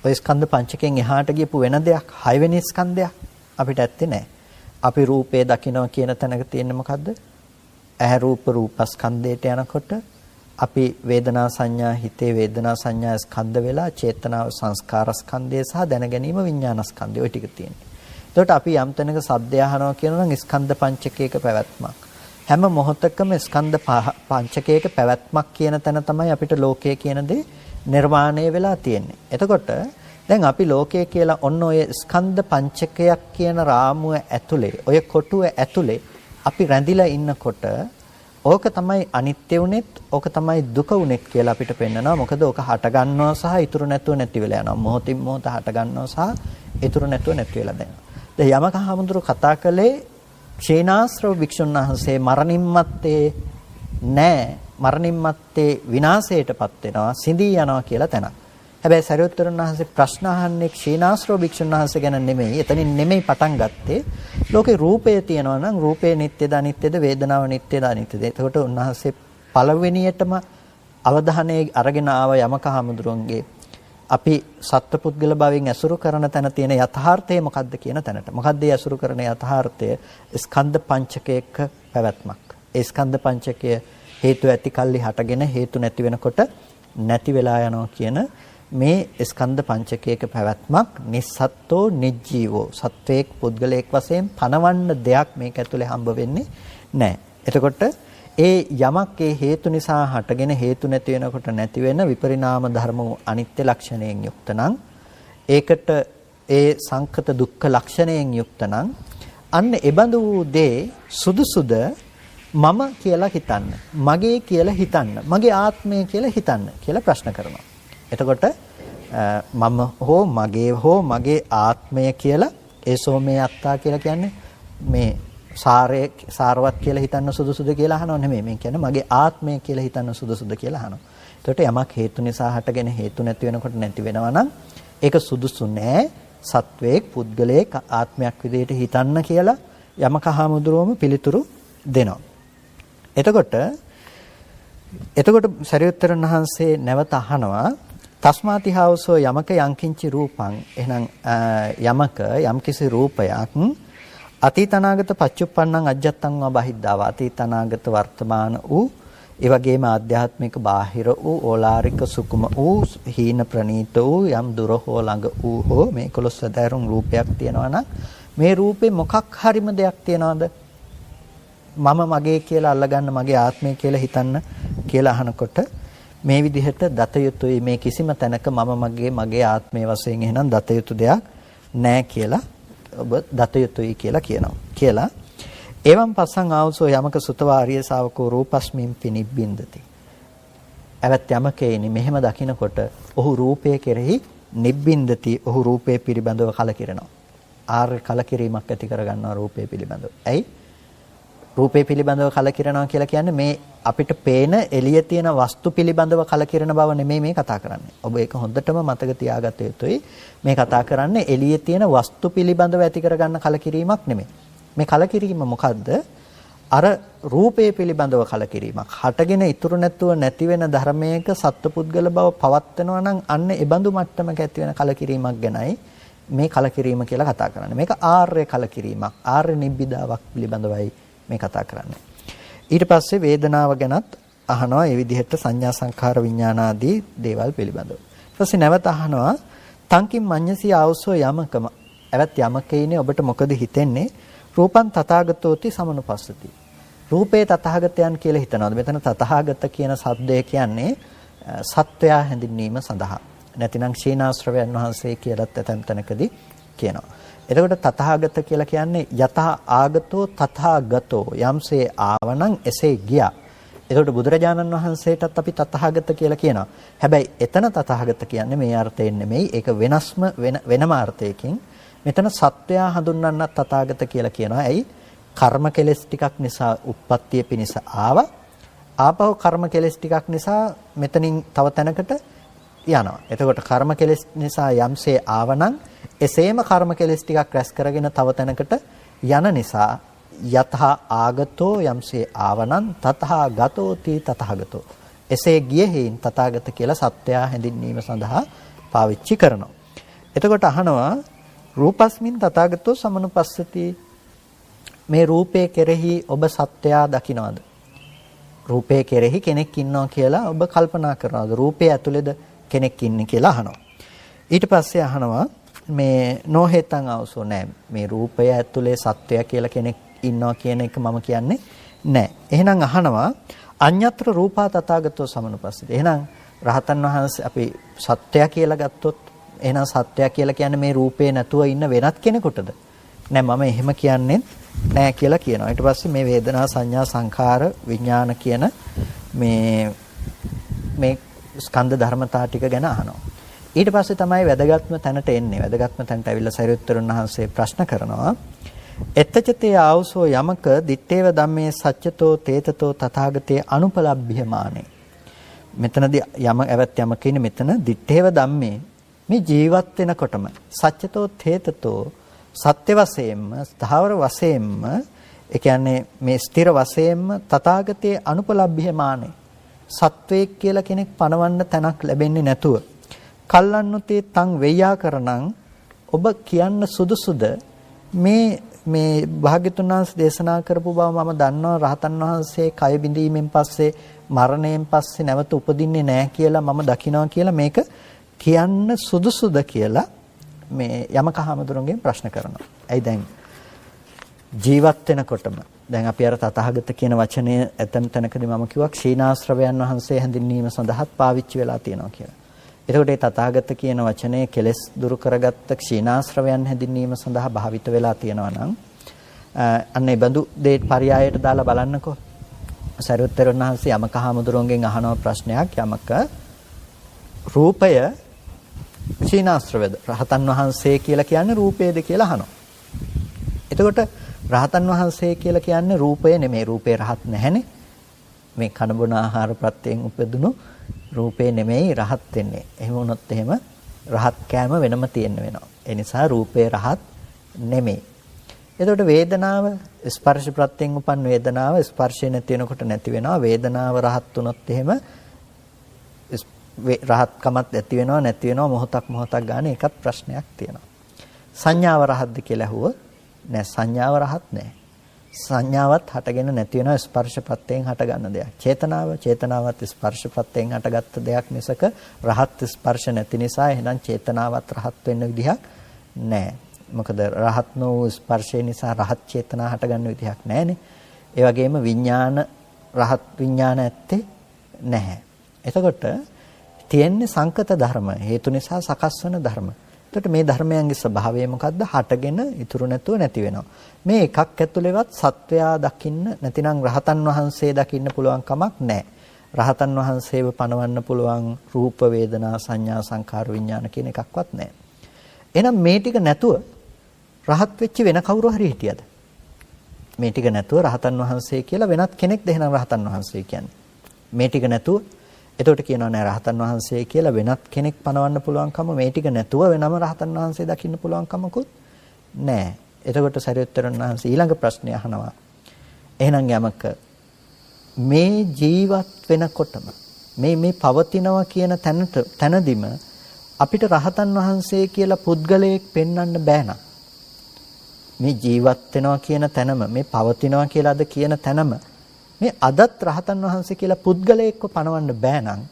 ඔය ස්කන්ධ පංචකයෙන් එහාට ගියපු වෙන දෙයක් හයවෙනි ස්කන්ධයක් අපිට ඇත්තේ නැහැ. අපි රූපේ දකිනවා කියන තැනක තියෙන්නේ මොකද්ද? ඇහැ රූප රූපස්කන්ධයට යනකොට අපි වේදනා සංඥා හිතේ වේදනා සංඥා ස්කන්ධ වෙලා චේතනාව සංස්කාර ස්කන්ධය සහ දැනගැනීම විඥාන ස්කන්ධය ඔය ටික තියෙන්නේ. එතකොට අපි යම් තැනක සද්දය අහනවා කියනවා නම් ස්කන්ධ පංචකයක පැවැත්මක්. හැම මොහොතකම ස්කන්ධ පංචකයක පැවැත්මක් කියන තැන තමයි අපිට ලෝකය කියන දේ නිර්මාණය වෙලා තියෙන්නේ. එතකොට දැන් අපි ලෝකය කියලා ඔන්න ඔය ස්කන්ධ පංචකයක් කියන රාමුව ඇතුලේ ඔය කොටුව ඇතුලේ අපි රැඳිලා ඉන්නකොට ඕක තමයි අනිත්‍ය උනේත් ඕක තමයි දුක උනේත් කියලා අපිට පෙන්නනවා. මොකද ඕක හට ගන්නවා සහ ඉතුරු නැතුව නැති වෙලා යනවා. මොහොතින් මොහොත හට ගන්නවා සහ ඉතුරු නැතුව නැති වෙලා යනවා. දැන් යමක හාමුදුරුවෝ කතා කළේ ක්ෂීණාශ්‍රව භික්ෂුන් වහන්සේ මරණින් මත්තේ නෑ, මරණින් මත්තේ විනාශයටපත් වෙනවා, සිඳී යනවා කියලා තැනක්. හැබැයි සරියුත්තරුන් වහන්සේ ප්‍රශ්න අහන්නේ ක්ෂීණාශ්‍රව භික්ෂුන් වහන්සේ ගැන නෙමෙයි. එතනින් නෙමෙයි පටන් ගත්තේ. ලෝකේ රූපය තියෙනවා නම් රූපේ නිට්ටයද අනිත්‍යද, වේදනාව නිට්ටයද අනිත්‍යද? එතකොට උන්වහන්සේ පළවෙනියටම අවධානය අරගෙන ආව යමක හාමුදුරුවන්ගේ අපි සත්පුද්ගල භාවයෙන් ඇසුරු කරන තැන තියෙන යථාර්ථය මොකක්ද කියන තැනට. මොකක්ද ඒ ඇසුරු කරන යථාර්ථය? ස්කන්ධ පංචකයක පැවැත්මක්. ඒ ස්කන්ධ පංචකය හේතු ඇති කල්ලි හටගෙන හේතු නැති වෙනකොට නැති වෙලා යනවා කියන මේ ස්කන්ධ පංචකයක පැවැත්මක් නිස්සත්ත්වෝ නිජ්ජීවෝ සත්වයක් පුද්ගලයෙක් වශයෙන් පනවන්න දෙයක් මේක ඇතුලේ හම්බ වෙන්නේ නැහැ. එතකොට ඒ යමක් ඒ හේතු නිසා හටගෙන හේතු නැති වෙනකොට නැති වෙන විපරිණාම ධර්ම වූ අනිත්‍ය ලක්ෂණයෙන් යුක්ත නම් ඒකට ඒ සංකත දුක්ඛ ලක්ෂණයෙන් යුක්ත නම් අන්න එබඳු වූ දේ සුදුසුද මම කියලා හිතන්න, මගේ කියලා හිතන්න, මගේ ආත්මය කියලා හිතන්න කියලා ප්‍රශ්න කරනවා. එතකොට මම හෝ මගේ හෝ මගේ ආත්මය කියලා ඒ සෝමේ අත්තා කියලා කියන්නේ මේ සාරවත් කියලා හිතන්න සුදුසුද කියලා අහනව නෙමෙයි. මේ කියන්නේ මගේ ආත්මය කියලා හිතන්න සුදුසුද කියලා අහනවා. එතකොට යමක් හේතු නිසා හටගෙන හේතු නැති වෙනකොට නැති වෙනවා නම් ඒක සුදුසු නෑ සත්වයක් පුද්ගලයෙක් ආත්මයක් විදිහට හිතන්න කියලා යමක හාමුදුරුවම පිළිතුරු දෙනවා. එතකොට සරියුත්තරන් වහන්සේ නැවත අහනවා තස්මාතිහාවසෝ යමක යංකින්චි රූපං. එහෙනම් යමක යම්කිසි රූපයක් අතීතනාගත පච්චුප්පන්නං අජ්ජත්තං වා බහිද්ධාව. අතීතනාගත වර්තමාන වූ ඒ වගේම ආධ්‍යාත්මික බාහිර වූ ඕලාරික සුකුම වූ හීන ප්‍රනීත වූ යම් දුර හෝ ළඟ වූ හෝ මේ 11 දරුණු රූපයක් තියෙනවා නම් මේ රූපේ මොකක් හරිම දෙයක් තියනවද? මම මගේ කියලා අල්ලගන්න, මගේ ආත්මය කියලා හිතන්න කියලා අහනකොට මේ විදිහට දත යුතුයි. මේ කිසිම තැනක මම මගේ ආත්මය වශයෙන් එහෙනම් දත යුතු දෙයක් නැහැ කියලා ඔබ දත යුතුයි කියලා කියනවා. කියලා එවම් පස්සං ආවසෝ යමක සුතවාරිය ශාවකෝ රූපස්මින් පිනිබ්බින්දති. එවත් යමකේනි මෙහෙම දකිනකොට ඔහු රූපය කෙරෙහි නිබ්බින්දති. ඔහු රූපය පිළිබඳව කලකිරෙනවා. ආර්ය කලකිරීමක් ඇති කරගන්නවා රූපය පිළිබඳව. ඇයි? රූපේ පිළිබඳව කලකිරනවා කියලා කියන්නේ මේ අපිට පේන එළියේ තියෙන වස්තු පිළිබඳව කලකිරන බව නෙමෙයි මේ කතා කරන්නේ. ඔබ ඒක හොඳටම මතක තියාගත යුතුයි. මේ කතා කරන්නේ එළියේ තියෙන වස්තු පිළිබඳව ඇති කරගන්න කලකිරීමක් නෙමෙයි. මේ කලකිරීම මොකද්ද? අර රූපේ පිළිබඳව කලකිරීමක්. හටගෙන ඉතුරු නැතුව නැති වෙන ධර්මයක සත්පුද්ගල බව පවත්වනවා නම් අන්න ඒ බඳු මට්ටමක ඇති වෙන කලකිරීමක් ගැනයි මේ කලකිරීම කියලා කතා කරන්නේ. මේක ආර්ය කලකිරීමක්. ආර්ය නිබ්බිදාවක් පිළිබඳවයි මේ කතා කරන්නේ. ඊට පස්සේ වේදනාව ගැනත් අහනවා ඒ විදිහට සංඥා සංඛාර විඥාන ආදී දේවල් පිළිබඳව. ඊට පස්සේ නැවත අහනවා තංකින් මඤ්ඤසී ආවසෝ යමකම. එවත් යමකේනේ ඔබට මොකද හිතෙන්නේ? රූපං තථාගතෝති සමනුපස්සති. රූපේ තථාගතයන් කියලා හිතනවාද? මෙතන තථාගත කියන શબ્දය කියන්නේ සත්වයා හැඳින්වීම සඳහා. නැතිනම් ක්ෂීණාශ්‍රවයන් වහන්සේ කියලාත් ඇතැම් තැනකදී කියනවා. එතකොට තථාගත කියලා කියන්නේ යතහ ආගතෝ තථාගතෝ යම්සේ ආවනම් එසේ ගියා. එතකොට බුදුරජාණන් වහන්සේටත් අපි තථාගත කියලා කියනවා. හැබැයි එතන තථාගත කියන්නේ මේ අර්ථයෙන් නෙමෙයි. ඒක වෙනම අර්ථයකින්. මෙතන සත්වයා හඳුන්වන්නත් තථාගත කියලා කියනවා. ඇයි? කර්ම කෙලෙස් ටිකක් නිසා උප්පත්තිය පිණිස ආවා. ආපහු කර්ම කෙලෙස් ටිකක් නිසා මෙතනින් තව තැනකට යනවා. එතකොට කර්ම කෙලෙස් නිසා යම්සේ ආවනම් එසේම කර්ම කෙලෙස් ටිකක් රැස් කරගෙන තව තැනකට යන නිසා යතහ ආගතෝ යම්සේ ආවනම් තතහා ගතෝති තතහගතෝ. එසේ ගියෙහින් තථාගත කියලා සත්‍යය හැඳින්වීම සඳහා පාවිච්චි කරනවා. එතකොට අහනවා රූපස්මින් තථාගතෝ සමනුපස්සති. මේ රූපේ කෙරෙහි ඔබ සත්‍යය දකින්නවද? රූපේ කෙරෙහි කෙනෙක් ඉන්නවා කියලා ඔබ කල්පනා කරනවද? රූපේ ඇතුළේද කෙනෙක් ඉන්නේ කියලා අහනවා. ඊට පස්සේ අහනවා මේ නොහෙතන් අවසෝ නෑ. මේ රූපය ඇතුලේ සත්වය කියලා කෙනෙක් ඉන්නවා කියන එක මම කියන්නේ නෑ. එහෙනම් අහනවා අඤ්ඤත්‍ර රූපා තථාගතෝ සමනුපස්සති. එහෙනම් රහතන් වහන්සේ අපි සත්වය කියලා ගත්තොත් එහෙනම් සත්වය කියලා කියන්නේ මේ රූපේ නැතුව ඉන්න වෙනත් කෙනෙකුටද? නෑ මම එහෙම කියන්නේ නෑ කියලා කියනවා. ඊට පස්සේ මේ වේදනා සංඥා සංඛාර විඥාන කියන මේ ස්කන්ධ ධර්මතා ටික ගැන අහනවා. ඊට පස්සේ තමයි වැදගත්ම තැනට එන්නේ. වැදගත්ම තැනට ඇවිල්ලා සරියුත්තරුන් වහන්සේ ප්‍රශ්න කරනවා. එත්තචතේ ආවසෝ යමක දිත්තේව ධම්මේ සච්චතෝ තේතතෝ තථාගතේ අනුපලබ්භ්‍යමානේ. මෙතනදී යම ඇවත් යම කියන මෙතන දිත්තේව ධම්මේ මේ ජීවත් වෙනකොටම සච්චතෝ තේතතෝ සත්‍ය වශයෙන්ම ස්ථාවර වශයෙන්ම ඒ කියන්නේ මේ ස්ථිර වශයෙන්ම තථාගතේ අනුපලබ්භ්‍යමානේ සත්වයක් කියලා කෙනෙක් පණවන්න තැනක් ලැබෙන්නේ නැතුව කල්ලන්නුතේ තං වෙය්‍යාකරණං ඔබ කියන්න සුදුසුද මේ භාග්‍යතුන් වහන්සේ දේශනා කරපු බව මම දන්නවා රහතන් වහන්සේ කය බිඳීමෙන් පස්සේ මරණයෙන් පස්සේ නැවත උපදින්නේ නැහැ කියලා මම දකිනවා කියලා මේක කියන්න සුදුසුද කියලා මේ යමක හාමුදුරන්ගෙන් ප්‍රශ්න කරනවා. ඇයි දැන් ජීවත් වෙනකොටම දැන් අපි අර තථාගත කියන වචනය ඇතම් තැනකදී මම කිව්වා ක්ෂීණාශ්‍රවයන් වහන්සේ හැඳින්වීම සඳහාත් පාවිච්චි වෙලා තියෙනවා කියලා. එතකොට මේ තථාගත කියන වචනේ කෙලෙස් දුරු කරගත්ත ක්ෂීණාශ්‍රවයන් හැඳින්වීම සඳහා භාවිත වෙලා තියෙනවා නම් අන්න ඒ බඳු දෙයට පරයයට දාලා බලන්නකෝ. සරියුත්තරුන් වහන්සේ යමක හාමුදුරුවන්ගෙන් අහන ප්‍රශ්නයක් යමක රූපය ක්ෂීණාශ්‍රවද රහතන් වහන්සේ කියලා කියන්නේ රූපයද කියලා අහනවා. එතකොට රහතන් වහන්සේ කියලා කියන්නේ රූපය නෙමෙයි. රූපේ රහත් නැහැනේ. මේ කන බොන ආහාර ප්‍රත්‍යයෙන් උපදිනු රූපේ නෙමෙයි රහත් වෙන්නේ. එහෙම වුණොත් එහෙම රහත් කෑම වෙනම තියෙන්න වෙනවා. ඒ නිසා රූපේ රහත් නෙමෙයි. එතකොට වේදනාව ස්පර්ශ ප්‍රත්‍යයෙන් උපන් වේදනාව ස්පර්ශය නැති වෙනකොට නැති වෙනවා. වේදනාව රහත් වුණොත් එහෙම රහත්කමත් ඇති වෙනවා නැති වෙනවා මොහොතක් ගන්න එකත් ප්‍රශ්නයක් තියෙනවා. සංඥාව රහත්ද කියලා ඇහුවොත් නෑ සංඥාව රහත් නෑ. සංඥාවත් හටගෙන නැති වෙනවා ස්පර්ශ ප්‍රත්‍යයෙන් හටගන්න දෙයක්. චේතනාවත් ස්පර්ශ ප්‍රත්‍යයෙන් හටගත්ත දෙයක් මිසක රහත් ස්පර්ශ නැති නිසා එහෙනම් චේතනාවත් රහත් වෙන්න විදිහක් නෑ. මොකද රහත් නෝ ස්පර්ශය නිසා රහත් චේතනා හටගන්න විදිහක් නෑනේ. ඒ වගේම විඥාන රහත් විඥාන ඇත්තේ නැහැ. එතකොට තියෙන්නේ සංකත ධර්ම හේතු නිසා සකස් වෙන ධර්ම. එතකොට මේ ධර්මයන්ගේ ස්වභාවය මොකද්ද? හටගෙන ඉතුරු නැතුව නැති වෙනවා. මේ එකක් ඇතුළේවත් සත්වයා දකින්න නැතිනම් රහතන් වහන්සේ දකින්න පුළුවන් කමක් නැහැ. රහතන් වහන්සේව පණවන්න පුළුවන් රූප වේදනා සංඥා සංකාර විඥාන කියන එකක්වත් නැහැ. එහෙනම් මේ ටික නැතුව රහත් වෙච්ච වෙන කවුරු හරි හිටියද? මේ ටික නැතුව රහතන් වහන්සේ කියලා වෙනත් කෙනෙක්ද එහෙනම් රහතන් වහන්සේ කියන්නේ? මේ ටික නැතුව එතකොට කියනවා නෑ රහතන් වහන්සේ කියලා වෙනත් කෙනෙක් පණවන්න පුළුවන්කම මේ ටික නැතුව වෙනම රහතන් වහන්සේ දකින්න පුළුවන්කමකුත් නෑ. එතකොට සරියුත්තරුන් වහන්සේ ඊළඟ ප්‍රශ්නය අහනවා. එහෙනම් යමක මේ ජීවත් වෙනකොටම මේ පවතිනවා කියන තැනදිම අපිට රහතන් වහන්සේ කියලා පුද්ගලයෙක් පෙන්වන්න බෑ නම් මේ ජීවත් වෙනවා කියන තැනම මේ පවතිනවා කියලාද කියන තැනම මේ අදත් රහතන් වහන්සේ කියලා පුද්ගලයෙක්ව පණවන්න බෑ නම්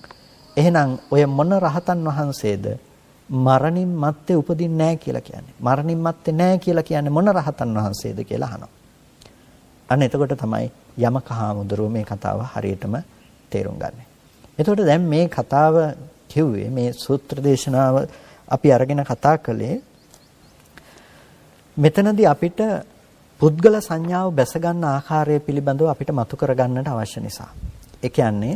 එහෙනම් ඔය මොන රහතන් වහන්සේද මරණින් මත්තේ උපදින්නේ නැහැ කියලා කියන්නේ. මරණින් මත්තේ නැහැ කියලා කියන්නේ මොන රහතන් වහන්සේද කියලා අහනවා. අන්න එතකොට තමයි යමක හාමුදුරුවෝ මේ කතාව හරියටම තේරුම් ගන්න. එතකොට දැන් මේ කතාව කිව්වේ මේ සූත්‍ර දේශනාව අපි අරගෙන කතා කළේ මෙතනදී අපිට පුද්ගල සංඥාව බැස ගන්න ආකාරය පිළිබඳව අපිට මතු කර ගන්නට අවශ්‍ය නිසා. ඒ කියන්නේ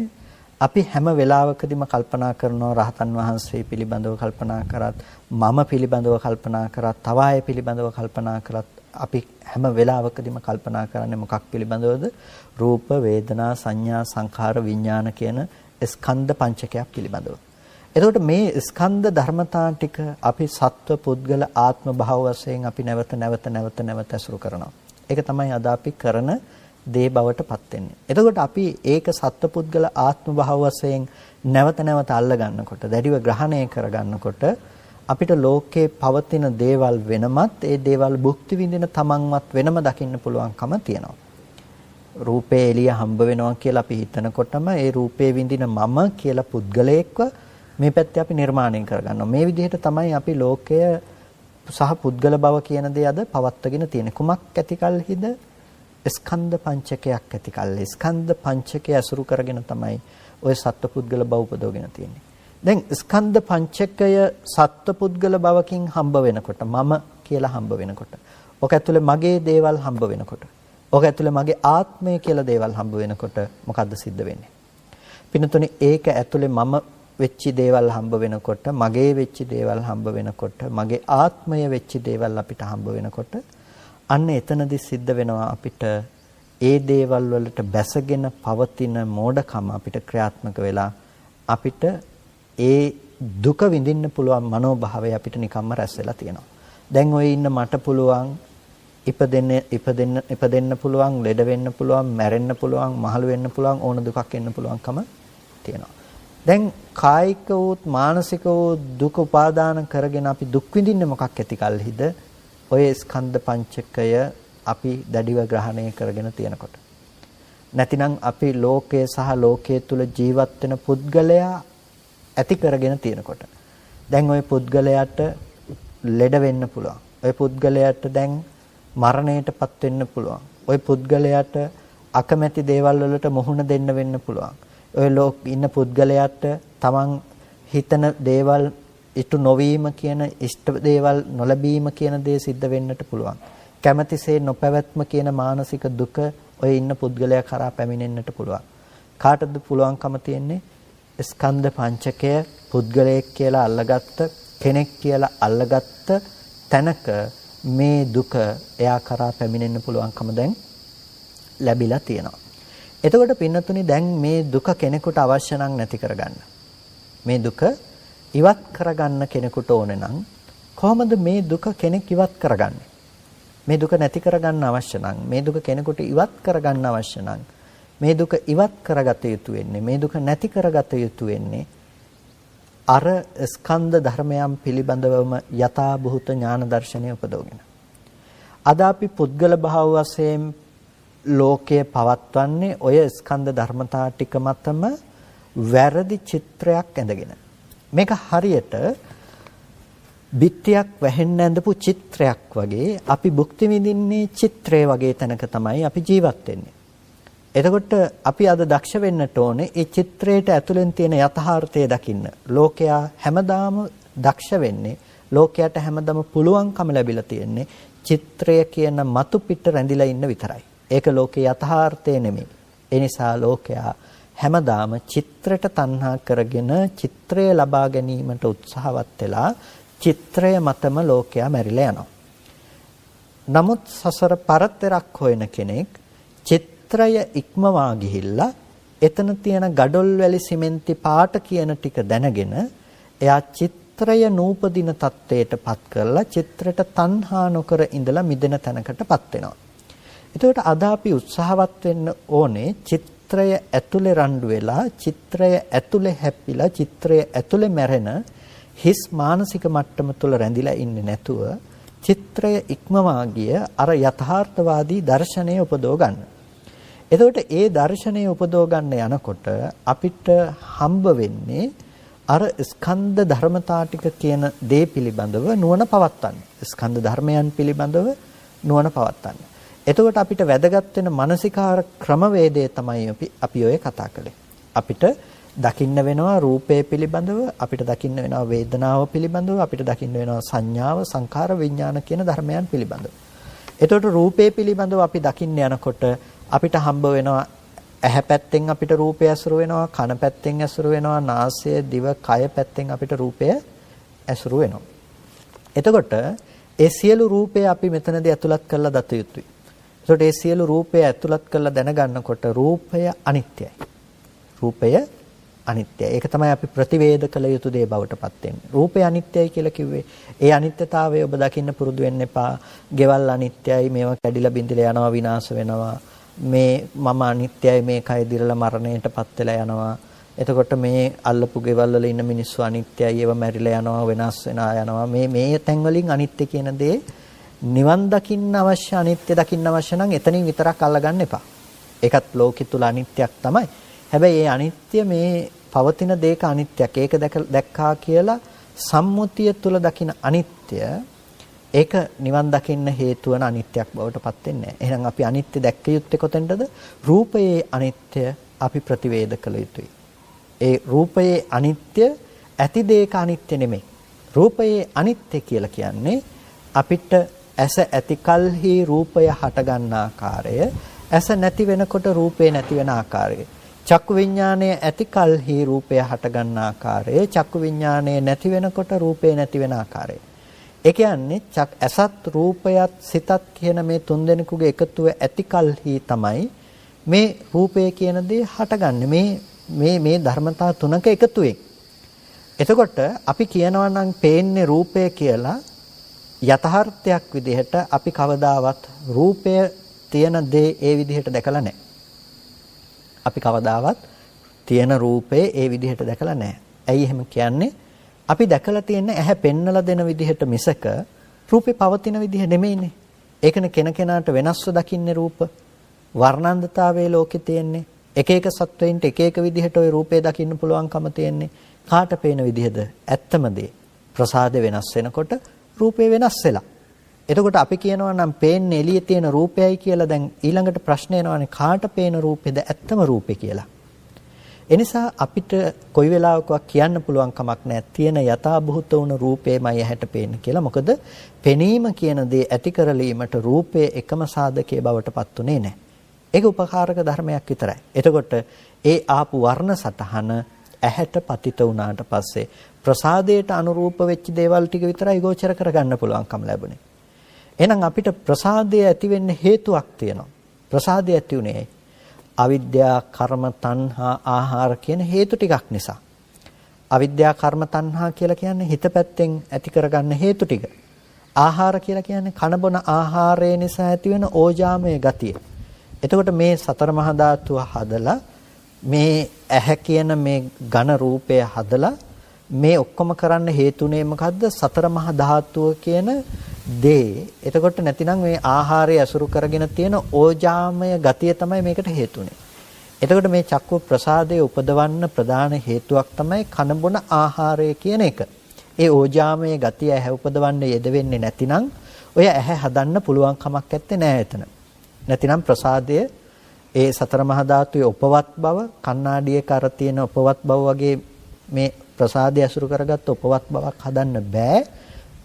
අපි හැම වෙලාවකදීම කල්පනා කරනවා රහතන් වහන්සේ පිළිබඳව කල්පනා කරත් මම පිළිබඳව කල්පනා කරත් තව අය පිළිබඳව කල්පනා කරත් අපි හැම වෙලාවකදීම කල්පනා කරන්නේ මොකක් පිළිබඳවද? රූප, වේදනා, සංඥා, සංඛාර, විඥාන කියන ස්කන්ධ පංචකයක් පිළිබඳව. එතකොට මේ ස්කන්ධ ධර්මතා ටික අපි සත්ව පුද්ගල ආත්ම භාව වශයෙන් අපි නැවත ඇසුරු කරනවා. ඒක තමයි අද අපි කරන දේ බවට පත් වෙන්නේ. එතකොට අපි ඒක සත්ව පුද්ගල ආත්ම භාව වශයෙන් නැවත අල්ල ගන්නකොට, දැඩිව ග්‍රහණය කර ගන්නකොට අපිට ලෝකේ පවතින දේවල් වෙනමත් ඒ දේවල් භුක්ති විඳින තමන්වත් වෙනම දකින්න පුළුවන්කම තියෙනවා. රූපේ එළිය හම්බ වෙනවා කියලා අපි හිතනකොටම ඒ රූපේ විඳින මම කියලා පුද්ගලයෙක්ව මේ පැත්තේ අපි නිර්මාණය කරගන්නවා. මේ විදිහට තමයි අපි ලෝකය සහ පුද්ගල බව කියන දේ අද පවත්වාගෙන තියෙන්නේ. කුමක් ඇතිකල්හිද? ස්කන්ධ පංචකයක් ඇතිකල්හි. ස්කන්ධ පංචකය අසුරු කරගෙන තමයි ওই සත්ව පුද්ගල බව උපදවගෙන තියෙන්නේ. දැන් ස්කන්ධ පංචකය සත්ව පුද්ගල බවකින් හම්බ වෙනකොට මම කියලා හම්බ වෙනකොට ඔක ඇතුලේ මගේ දේවල් හම්බ වෙනකොට, ඔක ඇතුලේ මගේ ආත්මය කියලා දේවල් හම්බ වෙනකොට මොකද්ද සිද්ධ වෙන්නේ? පින්නතුනේ ඒක ඇතුලේ මම වෙච්ච දේවල් හම්බ වෙනකොට, මගේ වෙච්ච දේවල් හම්බ වෙනකොට, මගේ ආත්මය වෙච්ච දේවල් අපිට හම්බ වෙනකොට අන්න එතනදී සිද්ධ වෙනවා අපිට ඒ දේවල් වලට බැසගෙන පවතින මෝඩකම අපිට ක්‍රියාත්මක වෙලා අපිට ඒ දුක විඳින්න පුළුවන් මනෝභාවය අපිට නිකම්ම රැස් වෙලා තියෙනවා. දැන් ඔය ඉන්න මට පුළුවන් ඉපදෙන්න පුළුවන්, ලෙඩ වෙන්න පුළුවන්, මැරෙන්න පුළුවන්, මහලු වෙන්න පුළුවන්, ඕන දුකක් එන්න පුළුවන්කම තියෙනවා. දැන් කායික වූත් මානසික වූ දුක උපාදාන කරගෙන අපි දුක් විඳින්නේ මොකක් ඇති කල්හිද? ඔය ස්කන්ධ පංචකය අපි දැඩිව ග්‍රහණය කරගෙන තියෙනකොට. නැතිනම් අපි ලෝකයේ සහ ලෝකයේ තුල ජීවත් වෙන පුද්ගලයා ඇති කරගෙන තියෙනකොට. දැන් ওই පුද්ගලයාට ලෙඩ වෙන්න පුළුවන්. ওই පුද්ගලයාට දැන් මරණයටපත් වෙන්න පුළුවන්. ওই පුද්ගලයාට අකමැති දේවල් වලට මුහුණ දෙන්න වෙන්න පුළුවන්. ඔය ඉන්න පුද්ගලයාට තමන් හිතන දේවල් ඉටු නොවීම කියන ඉෂ්ට දේවල් නොලැබීම කියන දේ සිද්ධ වෙන්නට පුළුවන්. කැමැතිසේ නොපැවැත්ම කියන මානසික දුක ඔය ඉන්න පුද්ගලයා කරා පැමිණෙන්නට පුළුවන්. කාටද පුළුවන්කම තියෙන්නේ? ස්කන්ධ පංචකය පුද්ගලයෙක් කියලා අල්ලගත්ත, කෙනෙක් කියලා අල්ලගත්ත තැනක මේ දුක එයා කරා පැමිණෙන්න පුළුවන්කම දැන් ලැබිලා තියෙනවා. එතකොට පින්නතුනි දැන් මේ දුක කෙනෙකුට අවශ්‍ය නම් නැති කරගන්න. මේ දුක ඉවත් කරගන්න කෙනෙකුට ඕනේ නම් කොහොමද මේ දුක කෙනෙක් ඉවත් කරගන්නේ? මේ දුක නැති කරගන්න අවශ්‍ය නම්, මේ දුක කෙනෙකුට ඉවත් කරගන්න අවශ්‍ය නම්, මේ දුක ඉවත් කරගත යුතු වෙන්නේ, මේ දුක නැති කරගත යුතු වෙන්නේ අර ස්කන්ධ ධර්මයන් පිළිබඳවම යථා භූත ඥාන දර්ශනය උපදවගෙන. අද අපි පුද්ගල භාව වශයෙන් ලෝකයේ පවත්වන්නේ ඔය ස්කන්ධ ධර්මතා ටික මතම වැරදි චිත්‍රයක් ඇඳගෙන. මේක හරියට බිත්තියක් වැහෙන්න ඇඳපු චිත්‍රයක් වගේ අපි භුක්ති විඳින්නේ චිත්‍රය වගේ තැනක තමයි අපි ජීවත් වෙන්නේ. එතකොට අපි අද දක්ෂ වෙන්නට ඕනේ ඒ චිත්‍රයට ඇතුලෙන් තියෙන යථාර්ථය දකින්න. ලෝකයා හැමදාම දක්ෂ වෙන්නේ, ලෝකයට හැමදාම පුළුවන්කම ලැබිලා තියෙන්නේ චිත්‍රය කියන මතු පිට රැඳිලා ඉන්න විතරයි. ඒක ලෝකේ යථාර්ථය නෙමෙයි. ඒ නිසා ලෝකයා හැමදාම චිත්‍රයට තණ්හා කරගෙන චිත්‍රය ලබා ගැනීමට උත්සාහවත් වෙලා චිත්‍රය මතම ලෝකයා මැරිලා යනවා. නමුත් සසර පරතරක් හොයන කෙනෙක් චිත්‍රය ඉක්මවා ගිහිල්ලා එතන තියෙන ගඩොල් වැලි සිමෙන්ති පාට කියන ටික දැනගෙන එයා චිත්‍රය නූපදින තත්ත්වයටපත් කරලා චිත්‍රයට තණ්හා නොකර ඉඳලා මිදෙන තැනකටපත් වෙනවා. එතකොට අද අපි උත්සාහවත් වෙන්න ඕනේ චිත්‍රය ඇතුලේ රණ්ඩු වෙලා, චිත්‍රය ඇතුලේ හැප්පිලා, චිත්‍රය ඇතුලේ මැරෙන හිස් මානසික මට්ටම තුල රැඳිලා ඉන්නේ නැතුව චිත්‍රය ඉක්මවා ගිය අර යථාර්ථවාදී දර්ශනය උපදව ගන්න. එතකොට ඒ දර්ශනය උපදව ගන්න යනකොට අපිට හම්බ වෙන්නේ අර ස්කන්ධ ධර්මතා ටික කියන දේ පිළිබඳව නුවණ පවත්වන්න. ස්කන්ධ ධර්මයන් පිළිබඳව නුවණ පවත්වන්න. එතකොට අපිට වැදගත් වෙන මානසිකාර ක්‍රමවේදය තමයි අපි ඔය කතා කළේ. අපිට දකින්න වෙනවා රූපය පිළිබඳව, අපිට දකින්න වෙනවා වේදනාව පිළිබඳව, අපිට දකින්න වෙනවා සංඥාව, සංකාර, විඥාන කියන ධර්මයන් පිළිබඳව. එතකොට රූපය පිළිබඳව අපි දකින්න යනකොට අපිට හම්බ වෙනවා ඇහැ පැත්තෙන් අපිට රූපය ඇසුරු වෙනවා, කන පැත්තෙන් ඇසුරු වෙනවා, නාසය, දිව, කය පැත්තෙන් අපිට රූපය ඇසුරු වෙනවා. එතකොට ඒ සියලු රූපය අපි මෙතනදී ඇතුළත් කරලා දත යුතුයි. එතකොට ඒ සියලු රූපය ඇතුළත් කරලා දැනගන්නකොට රූපය අනිත්‍යයි. රූපය අනිත්‍යයි. ඒක තමයි අපි ප්‍රතිවේද කළ යුතු දේ බවට පත් වෙන්නේ. රූපය අනිත්‍යයි කියලා කිව්වේ ඒ අනිත්‍යතාවය ඔබ දකින්න පුරුදු වෙන්න එපා. ගෙවල් අනිත්‍යයි, මේවා කැඩිලා බිඳිලා යනවා, විනාශ වෙනවා. මේ මම අනිත්‍යයි, මේ කය දිරලා මරණයටපත් වෙලා යනවා. එතකොට මේ අල්ලපු ගෙවල් වල ඉන්න මිනිස්සු අනිත්‍යයි, ඒවා මැරිලා යනවා, වෙනස් වෙනවා යනවා. මේ තැන් වලින් අනිත්‍ය කියන දේ නිවන් දකින්න අවශ්‍ය, අනිත්‍ය දකින්න අවශ්‍ය නම් එතනින් විතරක් අල්ලගන්න එපා. ඒකත් ලෝකෙ තුල අනිත්‍යක් තමයි. හැබැයි මේ අනිත්‍ය මේ පවතින දේක අනිත්‍යක්. ඒක දැක්කා කියලා සම්මුතිය තුල දකින අනිත්‍ය ඒක නිවන් දකින්න හේතු වන අනිත්‍යක් බවට පත් වෙන්නේ නැහැ. එහෙනම් අපි අනිත්‍ය දැක්ක යුත්තේ කොතෙන්ද? රූපයේ අනිත්‍ය අපි ප්‍රතිවේද කළ යුතුයි. ඒ රූපයේ අනිත්‍ය ඇති දේක අනිත්‍ය නෙමෙයි. රූපයේ අනිත්‍ය කියලා කියන්නේ අපිට ඇස ඇතිකල්හි රූපය හටගන්න ආකාරය, ඇස නැති වෙනකොට රූපේ නැති වෙන ආකාරය, චක්කු විඥානය ඇතිකල්හි රූපය හටගන්න ආකාරය, චක්කු විඥානය නැති වෙනකොට රූපේ නැති වෙන ආකාරය. ඒ කියන්නේ ඇසත් රූපයත් සිතත් කියන මේ තුන් දෙනෙකුගේ එකතුව ඇතිකල්හි තමයි මේ රූපය කියන දේ හටගන්නේ. මේ ධර්මතා තුනක එකතුවෙන්. එතකොට අපි කියනවා නම් පේන්නේ රූපය කියලා යථාර්ථයක් විදිහට අපි කවදාවත් රූපය තියෙන දේ ඒ විදිහට දැකලා නැහැ. අපි කවදාවත් තියෙන රූපේ ඒ විදිහට දැකලා නැහැ. ඇයි එහෙම කියන්නේ? අපි දැකලා තියෙන්නේ ඇහැ පෙන්නලා දෙන විදිහට මිසක රූපේ පවතින විදිහ නෙමෙයිනේ. ඒකනේ කෙනකෙනාට වෙනස්ව දකින්නේ රූප. වර්ණන්දතාවයේ ලෝකේ තියෙන්නේ. එක එක සත්වයින්ට එක එක විදිහට ওই රූපේ දකින්න පුළුවන්කම තියෙන්නේ. කාට පේන විදිහද? ඇත්තම දේ. ප්‍රසාද වෙනස් වෙනකොට රූපේ වෙනස් වෙලා. එතකොට අපි කියනවා නම් පේන්නේ එළියේ තියෙන රූපයයි කියලා. දැන් ඊළඟට ප්‍රශ්න එනවානේ කාට පේන රූපේද ඇත්තම රූපේ කියලා. එනිසා අපිට කොයි වෙලාවකවත් කියන්න පුළුවන් කමක් නැහැ තියෙන යථාභූත වුණ රූපේමයි ඇහැට පේන්නේ කියලා. මොකද පෙනීම කියන දේ ඇති කරලීමට රූපයේ එකම සාධකයේ බවට පත් උනේ නැහැ. ඒක උපකාරක ධර්මයක් විතරයි. එතකොට ඒ ආපු වර්ණ සටහන ඇහැට පතිත වුණාට පස්සේ ප්‍රසාදයට අනුරූප වෙච්ච දේවල් ටික විතරයි ගෝචර කරගන්න පුළුවන්කම ලැබුණේ. එහෙනම් අපිට ප්‍රසාදය ඇති වෙන්න හේතුවක් තියෙනවා. ප්‍රසාදය ඇති උනේ අවිද්‍යා, කර්ම, තණ්හා, ආහාර කියන හේතු ටිකක් නිසා. අවිද්‍යා, කර්ම, තණ්හා කියලා කියන්නේ හිත පැත්තෙන් ඇති කරගන්න හේතු ටික. ආහාර කියලා කියන්නේ කන බොන ආහාරය නිසා ඇති වෙන ඕජාමය ගතිය. එතකොට මේ සතර මහා ධාතුව හදලා මේ ඇහැ කියන මේ ඝන රූපය හදලා මේ ඔක්කොම කරන්න හේතුනේ මොකද්ද? සතර මහා ධාතුව කියන දේ. එතකොට නැතිනම් මේ ආහාරය අසුරු කරගෙන තියෙන ඕජාමය ගතිය තමයි මේකට හේතුනේ. එතකොට මේ චක්කු ප්‍රසාදයේ උපදවන්න ප්‍රධාන හේතුවක් තමයි කන බොන ආහාරය කියන එක. ඒ ඕජාමය ගතිය ඇහැ උපදවන්න යෙදෙන්නේ නැතිනම් ඔය ඇහැ හදන්න පුළුවන් කමක් නැත්තේ නෑ එතන. නැතිනම් ප්‍රසාදය ඒ සතර මහා ධාතුවේ උපවත් බව, කණ්ණාඩියක අර තියෙන උපවත් බව වගේ මේ ප්‍රසාදය අසුරු කරගත්ත උපවත් බවක් හදන්න බෑ.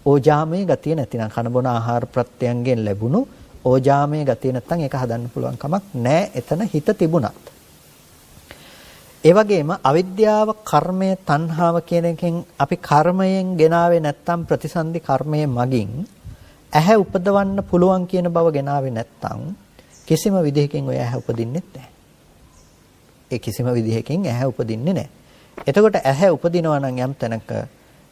ඕජාමය ගතිය නැතිනම් කන බොන ආහාර ප්‍රත්‍යයන්ගෙන් ලැබුණු ඕජාමය ගතිය නැත්නම් ඒක හදන්න පුළුවන් කමක් නෑ එතන හිත තිබුණත්. ඒ වගේම අවිද්‍යාව, කර්මය, තණ්හාව කියන එකෙන් අපි කර්මයෙන් ගෙනාවේ නැත්නම් ප්‍රතිසන්දි කර්මයේ මගින් ඇහැ උපදවන්න පුළුවන් කියන බව ගෙනාවේ නැත්නම් කිසිම විදිහකින් ඔය ඇහැ උපදින්නේ නැහැ. ඒ කිසිම විදිහකින් ඇහැ උපදින්නේ නැහැ. එතකොට ඇහැ උපදිනවා නම් යම් තැනක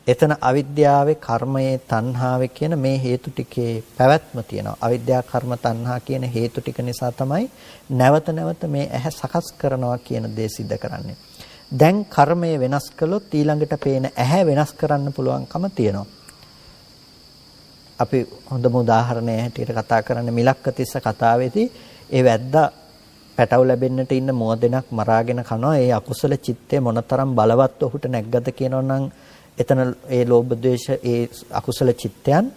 එතන අවිද්‍යාවේ, කර්මයේ, තණ්හාවේ කියන මේ හේතු ටිකේ පැවැත්ම තියෙනවා. අවිද්‍යා, කර්ම, තණ්හා කියන හේතු ටික නිසා තමයි නැවත නැවත මේ ඇහැ සකස් කරනවා කියන දේ සිද්ධ කරන්නේ. දැන් කර්මය වෙනස් කළොත් ඊළඟට පේන ඇහැ වෙනස් කරන්න පුළුවන්කම තියෙනවා. අපි හොඳම උදාහරණයක් හැටියට කතා කරන්නේ මිලක්කතිස්ස කතාවේදී ඒ වැද්දා පැටව ලැබෙන්නට ඉන්න මොදෙනක් මරාගෙන කනවා. ඒ අකුසල චිත්තය මොනතරම් බලවත් ඔහුට නැග්ගද කියනවනම් එතන ඒ ලෝභ ද්වේෂ ඒ අකුසල චිත්තයන්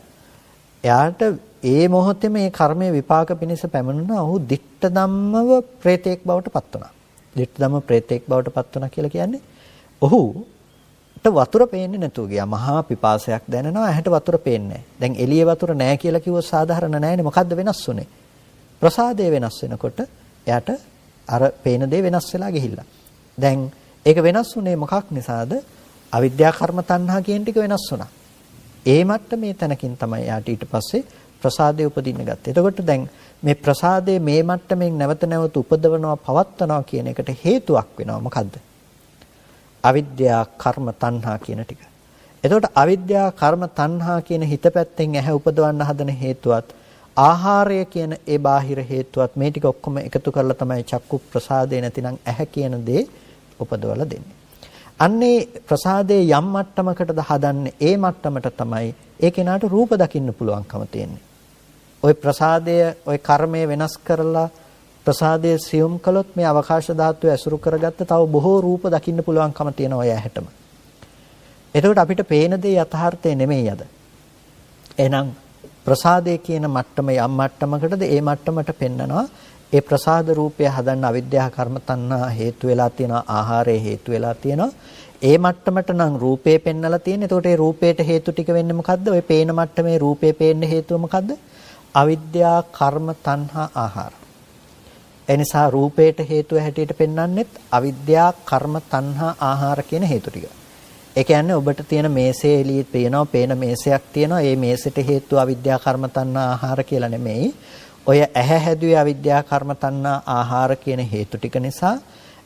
එයාට ඒ මොහොතේ මේ කර්මයේ විපාක පිණිස පැමිණුණා. ඔහු දිට්ඨ ධම්මව ප්‍රේතෙක් බවට පත් වුණා. දිට්ඨ ධම්ම ප්‍රේතෙක් බවට පත් වුණා කියලා කියන්නේ ඔහුට වතුර පේන්නේ නැතුව ගියා. මහා පිපාසයක් දැනෙනවා. ඇහැට වතුර පේන්නේ නැහැ. දැන් එළියේ වතුර නැහැ කියලා කිව්වොත් සාධාරණ නැහැනේ. මොකද්ද වෙනස් වුනේ? ප්‍රසාදය වෙනස් වෙනකොට එයාට අර පේන දේ වෙනස් වෙලා ගිහිල්ලා. දැන් ඒක වෙනස් වුනේ මොකක් නිසාද? අවිද්‍යා, කර්ම, තණ්හා කියන ටික වෙනස් වුණා. ඒ මට්ටමේ තැනකින් තමයි යාට ඊට පස්සේ ප්‍රසාදය උපදින්න ගත්තේ. එතකොට දැන් මේ ප්‍රසාදයේ මේ මට්ටමින් නැවත නැවත උපදවනවා, පවත්වනවා කියන එකට හේතුවක් වෙනවා. මොකද්ද? අවිද්‍යා, කර්ම, තණ්හා කියන ටික. එතකොට අවිද්‍යා, කර්ම, තණ්හා කියන හිත පැත්තෙන් ඇහැ උපදවන්න හදන හේතුවත් ආහාරය කියන ඒ බාහිර හේතුවත් මේ ටික ඔක්කොම එකතු කරලා තමයි චක්කු ප්‍රසාදේ නැතිනම් ඇහැ කියන දේ උපදවලා දෙන්නේ. අන්නේ ප්‍රසාදේ යම් මට්ටමකටද හදන්නේ ඒ මට්ටමට තමයි ඒ කෙනාට රූප දකින්න පුළුවන්කම තියෙන්නේ. ওই ප්‍රසාදය, ওই කර්මය වෙනස් කරලා ප්‍රසාදයේ සියුම් කළොත් මේ අවකාශ ධාතුව ඇසුරු කරගත්ත තව බොහෝ රූප දකින්න පුළුවන්කම තියෙනවා ඔය ඇහැටම. එතකොට අපිට පේන දේ යථාර්ථය නෙමෙයි අද. එහෙනම් ප්‍රසාදයේ කියන මට්ටම යම් මට්ටමකටද ඒ මට්ටමට පෙන්නනවා ඒ ප්‍රසාද රූපය හදන්න අවිද්‍යාව, කර්ම, තණ්හා හේතු වෙලා තියෙනවා, ආහාරය හේතු වෙලා තියෙනවා. ඒ මට්ටමට නම් රූපේ පෙන්නලා තියෙන. එතකොට ඒ රූපේට හේතු ටික වෙන්නේ මොකද්ද? ඔය පේන මට්ටමේ රූපේ පේන්න හේතුව මොකද්ද? අවිද්‍යා, කර්ම, තණ්හා, ආහාර. එනිසා රූපේට හේතුව හැටියට පෙන්වන්නෙත් අවිද්‍යා, කර්ම, තණ්හා, ආහාර කියන හේතු ටික. ඒ කියන්නේ ඔබට තියෙන මේසේ එළියේ පේනවා, පේන මේසයක් තියෙනවා. ඒ මේසෙට හේතුව අවිද්‍යා, කර්ම, තණ්හා, ආහාර කියලා නෙමෙයි. ඔය ඇහැ හැදුවේ අවිද්‍යා, කර්ම, තණ්හා, ආහාර කියන හේතු ටික නිසා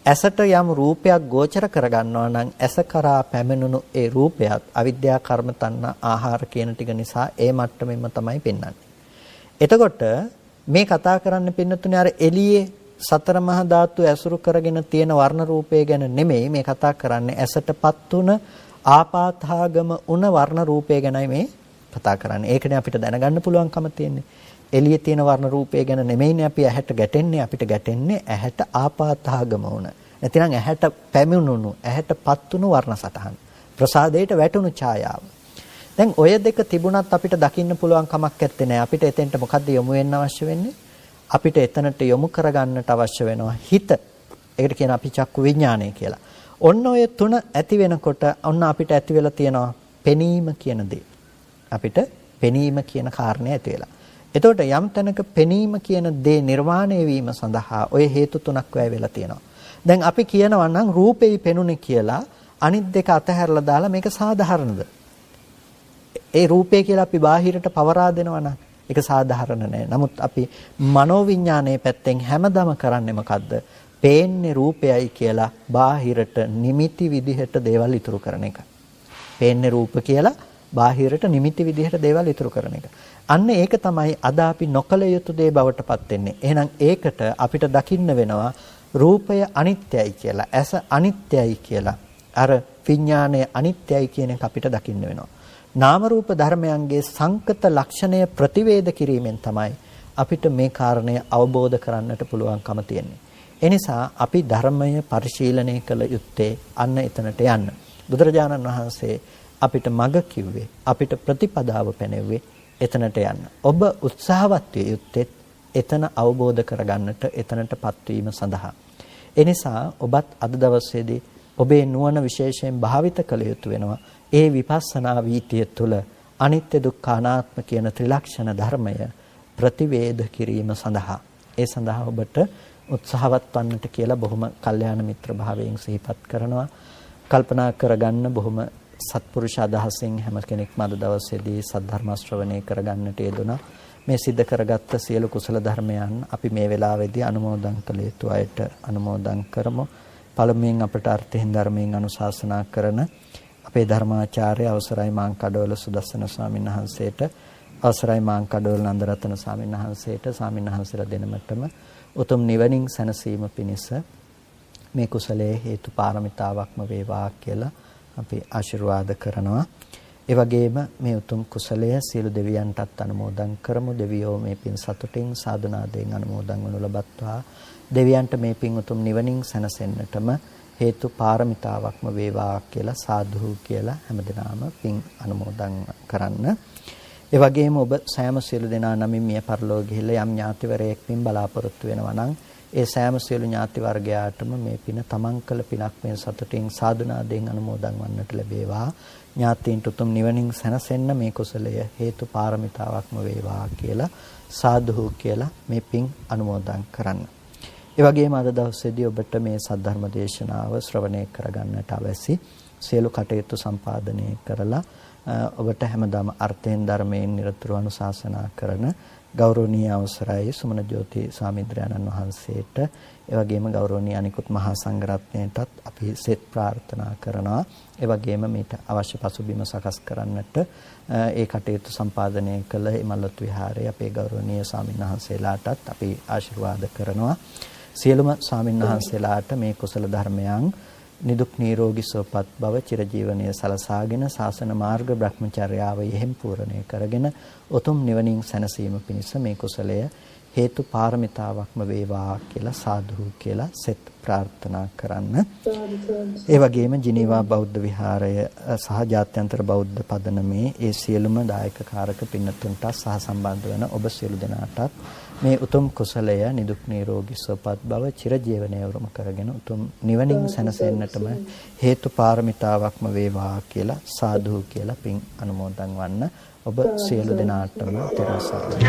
ඇසට යම් රූපයක් ගෝචර කරගන්නවා නම් ඇස කරා පැමිණුණු ඒ රූපයත් අවිද්‍යා, කර්ම, තණ්හා, ආහාර කියන ටික නිසා ඒ මට්ටමෙන්ම තමයි පෙන්වන්නේ. එතකොට මේ කතා කරන්න පින්නතුනේ අර එළියේ සතර මහා ධාතු ඇසුරු කරගෙන තියෙන වර්ණ රූපය ගැන නෙමෙයි මේ කතා කරන්නේ. ඇසටපත් උන ආපාතාගම උන වර්ණ රූපය ගැනයි මේ කතා කරන්නේ. ඒකනේ අපිට දැනගන්න පුළුවන්කම තියෙන්නේ. එළියේ තියෙන වර්ණ රූපය ගැන නෙමෙයිනේ අපි ඇහැට ගැටෙන්නේ. අපිට ගැටෙන්නේ ඇහැට ආපාතාගම උන. නැතිනම් ඇහැට පැමිණුණු, ඇහැටපත් උණු වර්ණ සටහන්. ප්‍රසාදයට වැටුණු ඡායාව. දැන් ඔය දෙක තිබුණත් අපිට දකින්න පුළුවන් කමක් නැත්තේ නෑ. අපිට එතෙන්ට මොකද්ද යොමු වෙන්න අවශ්‍ය වෙන්නේ? අපිට එතනට යොමු කරගන්නට අවශ්‍ය වෙනවා හිත. ඒකට කියන අපි චක්කු විඥානය කියලා. ඔන්න ඔය තුන ඇති වෙනකොට ඔන්න අපිට ඇති වෙලා තියෙනවා පෙනීම කියන දේ. අපිට පෙනීම කියන කාරණේ ඇති වෙලා. එතකොට යම් තැනක පෙනීම කියන දේ නිර්වාණය වීම සඳහා ඔය හේතු තුනක් වැය වෙලා තියෙනවා. දැන් අපි කියනවා නම් රූපෙයි පෙනුනේ කියලා අනිත් දෙක අතහැරලා දාලා මේක සාධාරණද? ඒ රූපය කියලා අපි බාහිරට පවරා දෙනවා නම් ඒක සාධාරණ නෑ. නමුත් අපි මනෝවිඤ්ඤාණයේ පැත්තෙන් හැමදම කරන්නේ මොකද්ද? පේන්නේ රූපයයි කියලා බාහිරට නිමිති විදිහට දේවල් ඉතුරු කරන එක. පේන්නේ රූප කියලා බාහිරට නිමිති විදිහට දේවල් ඉතුරු කරන එක. අන්න ඒක තමයි අද අපි නොකල යුතු දේ බවට පත් වෙන්නේ. එහෙනම් ඒකට අපිට දකින්න වෙනවා රූපය අනිත්‍යයි කියලා, ඇස අනිත්‍යයි කියලා. අර විඥාණය අනිත්‍යයි කියන එක අපිට දකින්න වෙනවා. නාම රූප ධර්මයන්ගේ සංකත ලක්ෂණය ප්‍රතිවේද කිරීමෙන් තමයි අපිට මේ කාරණය අවබෝධ කරන්නට පුළුවන්කම තියෙන්නේ. එනිසා අපි ධර්මය පරිශීලනය කළ යුත්තේ අන්න එතනට යන්න. බුදුරජාණන් වහන්සේ අපිට මඟ කිව්වේ, අපිට ප්‍රතිපදාව පැනෙව්වේ එතනට යන්න. ඔබ උත්සාහවත් විය යුත්තේ එතන අවබෝධ කරගන්නට, එතනටපත් වීම සඳහා. එනිසා ඔබත් අද දවසේදී ඔබේ නුවණ විශේෂයෙන් භාවිත කළ යුතු වෙනවා. ඒ විපස්සනා වීතිය තුළ අනිත්‍ය දුක්ඛ අනාත්ම කියන ත්‍රිලක්ෂණ ධර්මය ප්‍රතිවේද කිරීම සඳහා ඒ සඳහා ඔබට උත්සාහවත් වන්නට කියලා බොහොම කල්යාණ මිත්‍ර භාවයෙන් සිහිපත් කරනවා. කල්පනා කරගන්න බොහොම සත්පුරුෂ අදහසින් හැම කෙනෙක්ම අද දවසේදී සද්ධර්ම ශ්‍රවණය කරගන්නට යෙදුණා. මේ සිද්ධ කරගත්ත සියලු කුසල ධර්මයන් අපි මේ වෙලාවේදී අනුමෝදන් කළ යුතු අයට අනුමෝදන් කරමු. පළමුවෙන් අපට අර්ථයෙන් ධර්මයෙන් අනුශාසනා කරන අපේ ධර්මාචාර්ය අවසරයි මාංකඩවල සුදස්සන ස්වාමීන් වහන්සේට, අවසරයි මාංකඩවල නන්දරතන ස්වාමීන් වහන්සේට, ස්වාමීන් වහන්සේලා දෙනමතම උතුම් නිවනින් සැනසීම පිණිස මේ කුසලයේ හේතු පාරමිතාවක්ම වේවා කියලා අපි ආශිර්වාද කරනවා. ඒ වගේම මේ උතුම් කුසලය සියලු දෙවියන්ටත් අනුමෝදන් කරමු. දෙවියෝ මේ පින් සතුටින් සාදුනාදයෙන් අනුමෝදන් වනු ලබත්වා. දෙවියන්ට මේ පින් උතුම් නිවනින් සැනසෙන්නටම හේතු පාරමිතාවක්ම වේවා කියලා සාදු කියලා හැමදෙනාම පින් අනුමෝදන් කරන්න. ඒ වගේම ඔබ සෑම සියලු දෙනා නමින් මිය පරලෝක ගිහිල්ලා යම් ඥාතිවරයෙක් පින් බලාපොරොත්තු වෙනවා නම් ඒ සෑම සියලු ඥාති වර්ගයාටම මේ පින තමන් කළ පිනක් මේ සතුටින් සාදුනාදයෙන් අනුමෝදන් වන්නට ලැබේවා. ඥාතීන්ට උතුම් නිවනින් සැනසෙන්න මේ කුසලය හේතු පාරමිතාවක්ම වේවා කියලා සාදු කියලා මේ පින් අනුමෝදන් කරන්න. ඒ වගේම අද දවසේදී ඔබට මේ සද්ධර්ම දේශනාව ශ්‍රවණය කරගන්නට අවශ්‍ය සියලු කටයුතු සම්පාදනය කරලා ඔබට හැමදාම අර්ථයෙන් ධර්මයෙන් නිරතුරුව අනුශාසනා කරන ගෞරවනීය අවසරයි සුමන ජෝති ස්වාමීන් වහන්සේට, ඒ වගේම ගෞරවනීය අනිකුත් මහා සංඝරත්නයටත් අපි සෙත් ප්‍රාර්ථනා කරනවා. ඒ වගේම මේට අවශ්‍ය පසුබිම සකස් කරන්නට ඒ කටයුතු සම්පාදනය කළ එමල්ලත් විහාරයේ අපේ ගෞරවනීය ස්වාමීන් වහන්සේලාටත් අපි ආශිර්වාද කරනවා. සියලුම ස්වාමීන් වහන්සේලාට මේ කුසල ධර්මයන් නිදුක් නිරෝගී සුවපත් බව චිරජීවනයේ සලසාගෙන ශාසන මාර්ග බ්‍රහ්මචර්යාව යෙහිම් පූර්ණය කරගෙන උතුම් නිවනින් සැනසීම පිණිස මේ කුසලය හේතු පාරමිතාවක්ම වේවා කියලා සාදු කියලා සෙත් ප්‍රාර්ථනා කරන්න. ඒ වගේම ජිනීවා බෞද්ධ විහාරය සහ ජාත්‍යන්තර බෞද්ධ පදනමේ ඒ සියලුම දායක කාරක පින්නතුන්ට සහ සම්බන්ධ වෙන ඔබ සියලු දෙනාටත් මේ උතුම් කුසලය නිදුක් නිරෝගී සුවපත් බව චිරජීවනයේ උරුම කරගෙන උතුම් නිවනින් සැනසෙන්නටම හේතු පාරමිතාවක්ම වේවා කියලා සාදු කියලා පින් අනුමෝදන් වන්න. ඔබ සියලු දෙනාටම තෙරුවන් සරණයි.